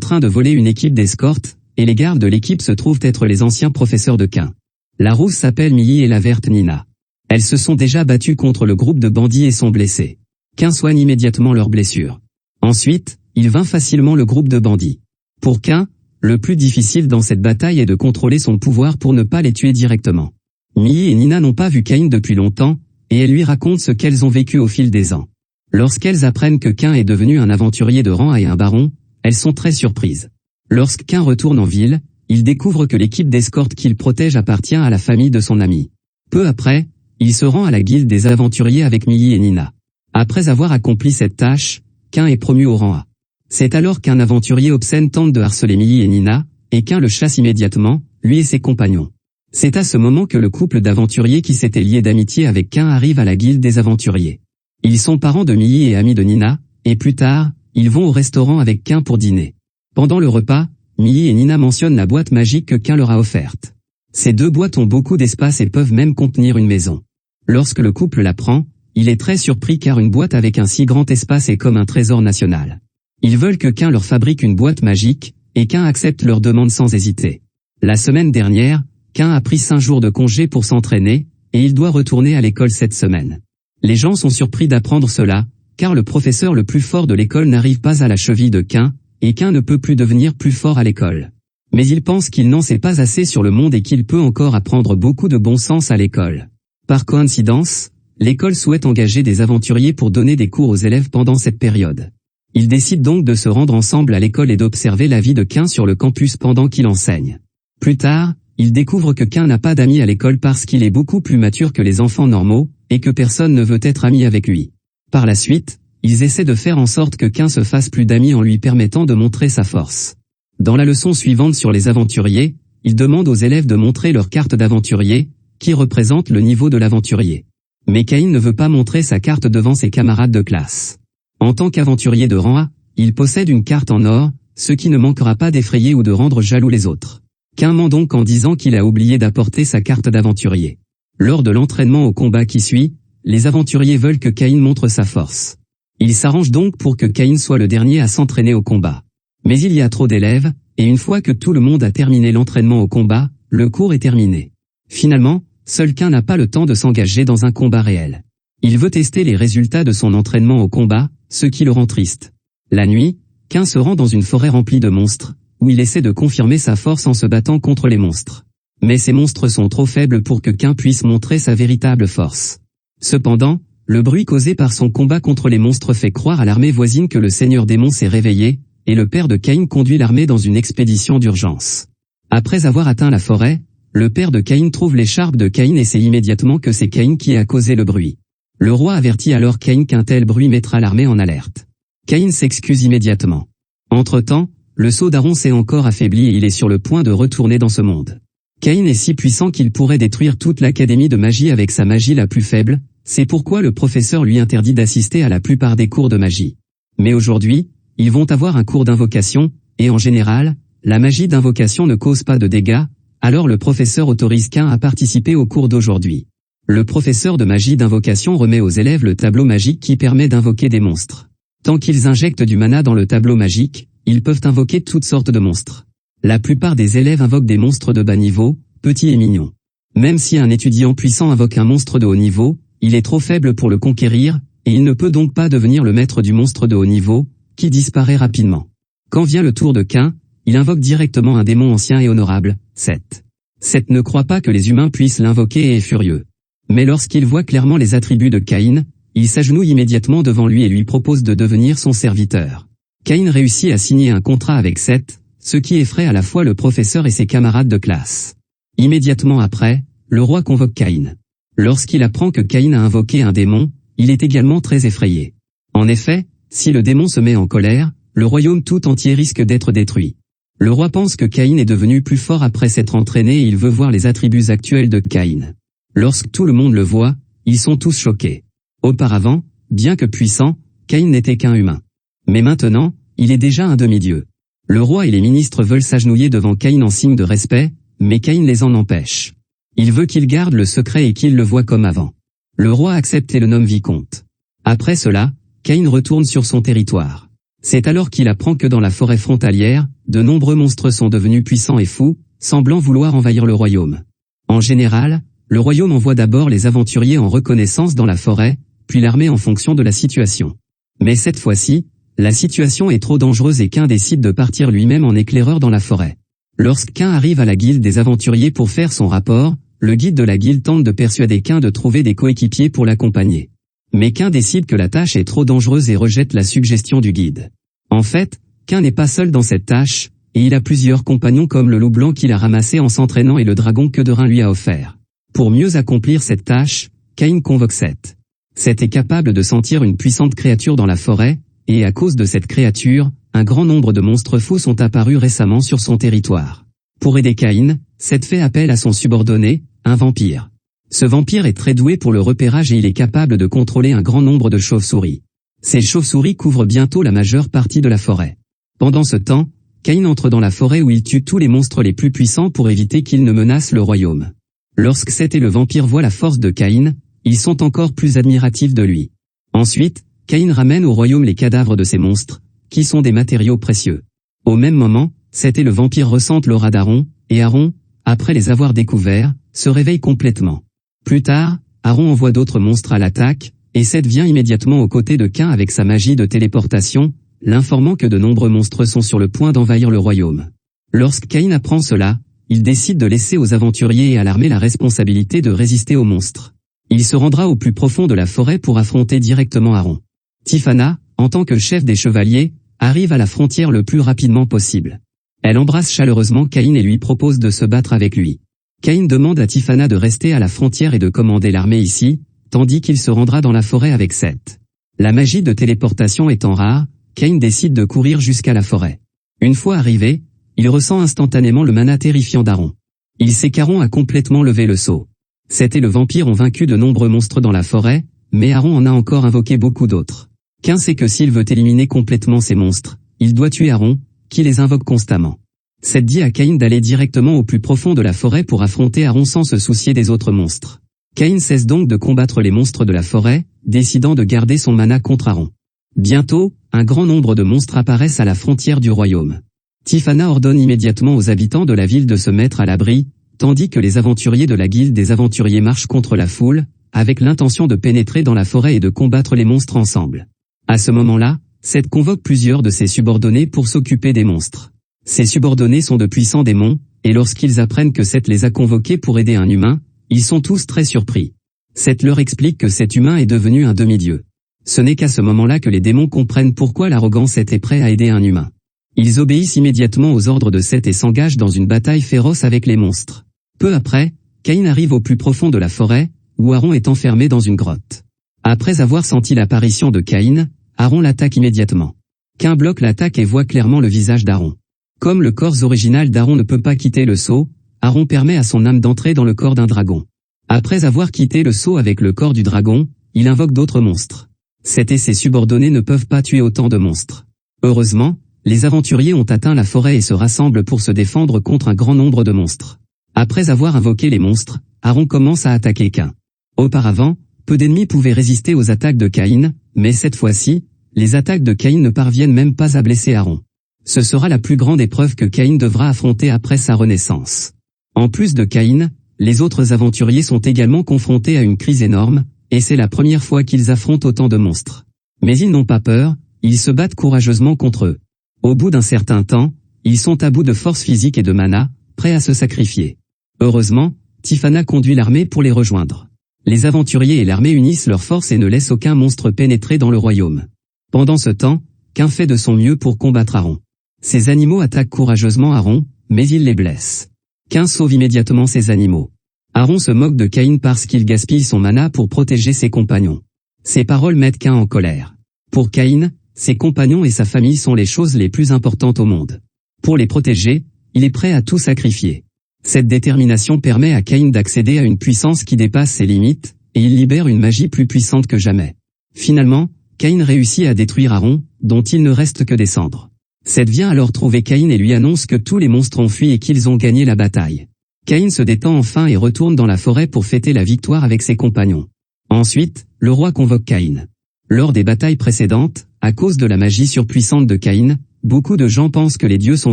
train de voler une équipe d'escorte, et les gardes de l'équipe se trouvent être les anciens professeurs de Quin. La rousse s'appelle Millie et la verte Nina. Elles se sont déjà battues contre le groupe de bandits et sont blessées. Quin soigne immédiatement leurs blessures. Ensuite, il vainc facilement le groupe de bandits. Pour Quin, le plus difficile dans cette bataille est de contrôler son pouvoir pour ne pas les tuer directement. Millie et Nina n'ont pas vu Quin depuis longtemps, et elles lui racontent ce qu'elles ont vécu au fil des ans. Lorsqu'elles apprennent que Quin est devenu un aventurier de rang et un baron, elles sont très surprises. Lorsque Quin retourne en ville, il découvre que l'équipe d'escorte qu'il protège appartient à la famille de son ami. Peu après, il se rend à la guilde des aventuriers avec Millie et Nina. Après avoir accompli cette tâche, Quin est promu au rang A. C'est alors qu'un aventurier obscène tente de harceler Millie et Nina, et Quin le chasse immédiatement, lui et ses compagnons. C'est à ce moment que le couple d'aventuriers qui s'était lié d'amitié avec Quin arrive à la guilde des aventuriers. Ils sont parents de Millie et amis de Nina, et plus tard, ils vont au restaurant avec Quin pour dîner. Pendant le repas, Millie et Nina mentionnent la boîte magique que Quin leur a offerte. Ces 2 boîtes ont beaucoup d'espace et peuvent même contenir une maison. Lorsque le couple la prend, il est très surpris car une boîte avec un si grand espace est comme un trésor national. Ils veulent que Quin leur fabrique une boîte magique, et Quin accepte leur demande sans hésiter. La semaine dernière, Quin a pris 5 jours de congé pour s'entraîner, et il doit retourner à l'école cette semaine. Les gens sont surpris d'apprendre cela, car le professeur le plus fort de l'école n'arrive pas à la cheville de Quin, et Quin ne peut plus devenir plus fort à l'école. Mais il pense qu'il n'en sait pas assez sur le monde et qu'il peut encore apprendre beaucoup de bon sens à l'école. Par coïncidence, l'école souhaite engager des aventuriers pour donner des cours aux élèves pendant cette période. Ils décident donc de se rendre ensemble à l'école et d'observer la vie de Quin sur le campus pendant qu'il enseigne. Plus tard, ils découvrent que Quin n'a pas d'amis à l'école parce qu'il est beaucoup plus mature que les enfants normaux, et que personne ne veut être ami avec lui. Par la suite, ils essaient de faire en sorte que Quin se fasse plus d'amis en lui permettant de montrer sa force. Dans la leçon suivante sur les aventuriers, ils demandent aux élèves de montrer leur carte d'aventurier, qui représente le niveau de l'aventurier. Mais Quin ne veut pas montrer sa carte devant ses camarades de classe. En tant qu'aventurier de rang A, il possède une carte en or, ce qui ne manquera pas d'effrayer ou de rendre jaloux les autres. Quin ment donc en disant qu'il a oublié d'apporter sa carte d'aventurier. Lors de l'entraînement au combat qui suit, les aventuriers veulent que Quin montre sa force. Ils s'arrangent donc pour que Quin soit le dernier à s'entraîner au combat. Mais il y a trop d'élèves, et une fois que tout le monde a terminé l'entraînement au combat, le cours est terminé. Finalement, seul Quin n'a pas le temps de s'engager dans un combat réel. Il veut tester les résultats de son entraînement au combat, ce qui le rend triste. La nuit, Quin se rend dans une forêt remplie de monstres, où il essaie de confirmer sa force en se battant contre les monstres. Mais ces monstres sont trop faibles pour que Quin puisse montrer sa véritable force. Cependant, le bruit causé par son combat contre les monstres fait croire à l'armée voisine que le seigneur démon s'est réveillé, et le père de Quin conduit l'armée dans une expédition d'urgence. Après avoir atteint la forêt, le père de Quin trouve l'écharpe de Quin et sait immédiatement que c'est Quin qui a causé le bruit. Le roi avertit alors Quin qu'un tel bruit mettra l'armée en alerte. Quin s'excuse immédiatement. Entre-temps, le sceau d'Aaron s'est encore affaibli et il est sur le point de retourner dans ce monde. Quin est si puissant qu'il pourrait détruire toute l'académie de magie avec sa magie la plus faible, c'est pourquoi le professeur lui interdit d'assister à la plupart des cours de magie. Mais aujourd'hui, ils vont avoir un cours d'invocation, et en général, la magie d'invocation ne cause pas de dégâts, alors le professeur autorise Quin à participer au cours d'aujourd'hui. Le professeur de magie d'invocation remet aux élèves le tableau magique qui permet d'invoquer des monstres. Tant qu'ils injectent du mana dans le tableau magique, ils peuvent invoquer toutes sortes de monstres. La plupart des élèves invoquent des monstres de bas niveau, petits et mignons. Même si un étudiant puissant invoque un monstre de haut niveau, il est trop faible pour le conquérir, et il ne peut donc pas devenir le maître du monstre de haut niveau, qui disparaît rapidement. Quand vient le tour de Caïn, il invoque directement un démon ancien et honorable, Seth. Seth ne croit pas que les humains puissent l'invoquer et est furieux. Mais lorsqu'il voit clairement les attributs de Caïn, il s'agenouille immédiatement devant lui et lui propose de devenir son serviteur. Caïn réussit à signer un contrat avec Seth, ce qui effraie à la fois le professeur et ses camarades de classe. Immédiatement après, le roi convoque Caïn. Lorsqu'il apprend que Caïn a invoqué un démon, il est également très effrayé. En effet, si le démon se met en colère, le royaume tout entier risque d'être détruit. Le roi pense que Caïn est devenu plus fort après s'être entraîné et il veut voir les attributs actuels de Caïn. Lorsque tout le monde le voit, ils sont tous choqués. Auparavant, bien que puissant, Caïn n'était qu'un humain. Mais maintenant, il est déjà un demi-dieu. Le roi et les ministres veulent s'agenouiller devant Caïn en signe de respect, mais Caïn les en empêche. Il veut qu'il garde le secret et qu'il le voie comme avant. Le roi accepte et le nomme vicomte. Après cela, Caïn retourne sur son territoire. C'est alors qu'il apprend que dans la forêt frontalière, de nombreux monstres sont devenus puissants et fous, semblant vouloir envahir le royaume. En général, le royaume envoie d'abord les aventuriers en reconnaissance dans la forêt, puis l'armée en fonction de la situation. Mais cette fois-ci, la situation est trop dangereuse et Caïn décide de partir lui-même en éclaireur dans la forêt. Lorsque Caïn arrive à la guilde des aventuriers pour faire son rapport, le guide de la guilde tente de persuader Caïn de trouver des coéquipiers pour l'accompagner. Mais Caïn décide que la tâche est trop dangereuse et rejette la suggestion du guide. En fait, Caïn n'est pas seul dans cette tâche, et il a plusieurs compagnons comme le loup blanc qu'il a ramassé en s'entraînant et le dragon que Derain lui a offert. Pour mieux accomplir cette tâche, Caïn convoque Seth. Seth est capable de sentir une puissante créature dans la forêt, et à cause de cette créature, un grand nombre de monstres fous sont apparus récemment sur son territoire. Pour aider Caïn, Seth fait appel à son subordonné, un vampire. Ce vampire est très doué pour le repérage et il est capable de contrôler un grand nombre de chauves-souris. Ces chauves-souris couvrent bientôt la majeure partie de la forêt. Pendant ce temps, Caïn entre dans la forêt où il tue tous les monstres les plus puissants pour éviter qu'ils ne menacent le royaume. Lorsque Seth et le vampire voient la force de Caïn, ils sont encore plus admiratifs de lui. Ensuite, Caïn ramène au royaume les cadavres de ces monstres, qui sont des matériaux précieux. Au même moment, Seth et le vampire ressentent l'aura d'Aaron, et Aaron, après les avoir découverts, se réveille complètement. Plus tard, Aaron envoie d'autres monstres à l'attaque, et Seth vient immédiatement aux côtés de Caïn avec sa magie de téléportation, l'informant que de nombreux monstres sont sur le point d'envahir le royaume. Lorsque Caïn apprend cela, il décide de laisser aux aventuriers et à l'armée la responsabilité de résister aux monstres. Il se rendra au plus profond de la forêt pour affronter directement Aaron. Tiphana, en tant que chef des chevaliers, arrive à la frontière le plus rapidement possible. Elle embrasse chaleureusement Caïn et lui propose de se battre avec lui. Caïn demande à Tiphana de rester à la frontière et de commander l'armée ici, tandis qu'il se rendra dans la forêt avec Seth. La magie de téléportation étant rare, Caïn décide de courir jusqu'à la forêt. Une fois arrivé, il ressent instantanément le mana terrifiant d'Aaron. Il sait qu'Aaron a complètement levé le sceau. Seth et le vampire ont vaincu de nombreux monstres dans la forêt, mais Aaron en a encore invoqué beaucoup d'autres. Caïn sait que s'il veut éliminer complètement ces monstres, il doit tuer Aaron, qui les invoque constamment. Seth dit à Caïn d'aller directement au plus profond de la forêt pour affronter Aaron sans se soucier des autres monstres. Caïn cesse donc de combattre les monstres de la forêt, décidant de garder son mana contre Aaron. Bientôt, un grand nombre de monstres apparaissent à la frontière du royaume. Tiphana ordonne immédiatement aux habitants de la ville de se mettre à l'abri, tandis que les aventuriers de la guilde des aventuriers marchent contre la foule, avec l'intention de pénétrer dans la forêt et de combattre les monstres ensemble. À ce moment-là, Seth convoque plusieurs de ses subordonnés pour s'occuper des monstres. Ces subordonnés sont de puissants démons, et lorsqu'ils apprennent que Seth les a convoqués pour aider un humain, ils sont tous très surpris. Seth leur explique que cet humain est devenu un demi-dieu. Ce n'est qu'à ce moment-là que les démons comprennent pourquoi l'arrogance était prêt à aider un humain. Ils obéissent immédiatement aux ordres de Seth et s'engagent dans une bataille féroce avec les monstres. Peu après, Caïn arrive au plus profond de la forêt, où Aaron est enfermé dans une grotte. Après avoir senti l'apparition de Caïn, Aaron l'attaque immédiatement. Caïn bloque l'attaque et voit clairement le visage d'Aaron. Comme le corps original d'Aaron ne peut pas quitter le sceau, Aaron permet à son âme d'entrer dans le corps d'un dragon. Après avoir quitté le sceau avec le corps du dragon, il invoque d'autres monstres. Seth et ses subordonnés ne peuvent pas tuer autant de monstres. Heureusement, les aventuriers ont atteint la forêt et se rassemblent pour se défendre contre un grand nombre de monstres. Après avoir invoqué les monstres, Aaron commence à attaquer Caïn. Auparavant, peu d'ennemis pouvaient résister aux attaques de Caïn, mais cette fois-ci, les attaques de Caïn ne parviennent même pas à blesser Aaron. Ce sera la plus grande épreuve que Caïn devra affronter après sa renaissance. En plus de Caïn, les autres aventuriers sont également confrontés à une crise énorme, et c'est la première fois qu'ils affrontent autant de monstres. Mais ils n'ont pas peur, ils se battent courageusement contre eux. Au bout d'un certain temps, ils sont à bout de force physique et de mana, prêts à se sacrifier. Heureusement, Tifana conduit l'armée pour les rejoindre. Les aventuriers et l'armée unissent leurs forces et ne laissent aucun monstre pénétrer dans le royaume. Pendant ce temps, Cain fait de son mieux pour combattre Aron. Ces animaux attaquent courageusement Aron, mais il les blesse. Cain sauve immédiatement ces animaux. Aron se moque de Caïn parce qu'il gaspille son mana pour protéger ses compagnons. Ces paroles mettent Cain en colère. Pour Caïn, ses compagnons et sa famille sont les choses les plus importantes au monde. Pour les protéger, il est prêt à tout sacrifier. Cette détermination permet à Caïn d'accéder à une puissance qui dépasse ses limites, et il libère une magie plus puissante que jamais. Finalement, Caïn réussit à détruire Aron, dont il ne reste que des cendres. Seth vient alors trouver Caïn et lui annonce que tous les monstres ont fui et qu'ils ont gagné la bataille. Caïn se détend enfin et retourne dans la forêt pour fêter la victoire avec ses compagnons. Ensuite, le roi convoque Caïn. Lors des batailles précédentes, à cause de la magie surpuissante de Caïn, beaucoup de gens pensent que les dieux sont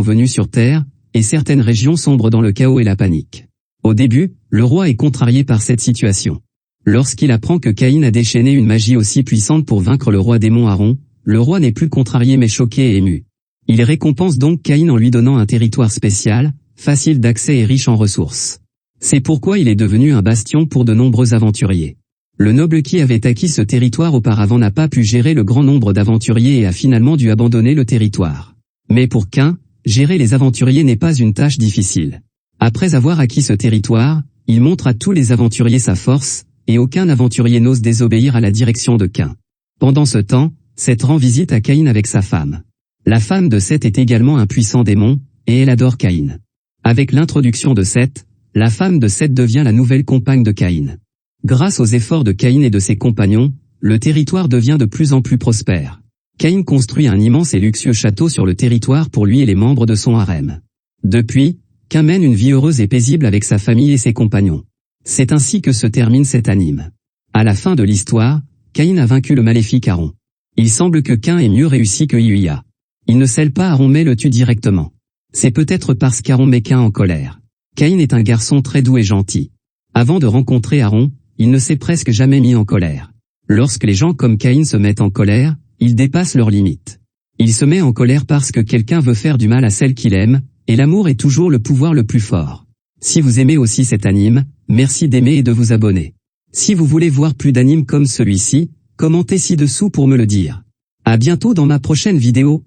venus sur Terre, et certaines régions sombrent dans le chaos et la panique. Au début, le roi est contrarié par cette situation. Lorsqu'il apprend que Caïn a déchaîné une magie aussi puissante pour vaincre le roi démon Aron, le roi n'est plus contrarié mais choqué et ému. Il récompense donc Caïn en lui donnant un territoire spécial, facile d'accès et riche en ressources. C'est pourquoi il est devenu un bastion pour de nombreux aventuriers. Le noble qui avait acquis ce territoire auparavant n'a pas pu gérer le grand nombre d'aventuriers et a finalement dû abandonner le territoire. Mais pour Cain, gérer les aventuriers n'est pas une tâche difficile. Après avoir acquis ce territoire, il montre à tous les aventuriers sa force, et aucun aventurier n'ose désobéir à la direction de Cain. Pendant ce temps, Seth rend visite à Caïn avec sa femme. La femme de Seth est également un puissant démon, et elle adore Caïn. Avec l'introduction de Seth, la femme de Seth devient la nouvelle compagne de Caïn. Grâce aux efforts de Caïn et de ses compagnons, le territoire devient de plus en plus prospère. Caïn construit un immense et luxueux château sur le territoire pour lui et les membres de son harem. Depuis, Cain mène une vie heureuse et paisible avec sa famille et ses compagnons. C'est ainsi que se termine cet anime. À la fin de l'histoire, Caïn a vaincu le maléfique Aron. Il semble que Cain ait mieux réussi que Yuya. Il ne scelle pas Aron mais le tue directement. C'est peut-être parce qu'Aron met Cain en colère. Caïn est un garçon très doux et gentil. Avant de rencontrer Aron, il ne s'est presque jamais mis en colère. Lorsque les gens comme Caïn se mettent en colère, ils dépassent leurs limites. Il se met en colère parce que quelqu'un veut faire du mal à celle qu'il aime, et l'amour est toujours le pouvoir le plus fort. Si vous aimez aussi cet anime, merci d'aimer et de vous abonner. Si vous voulez voir plus d'animes comme celui-ci, commentez ci-dessous pour me le dire. À bientôt dans ma prochaine vidéo.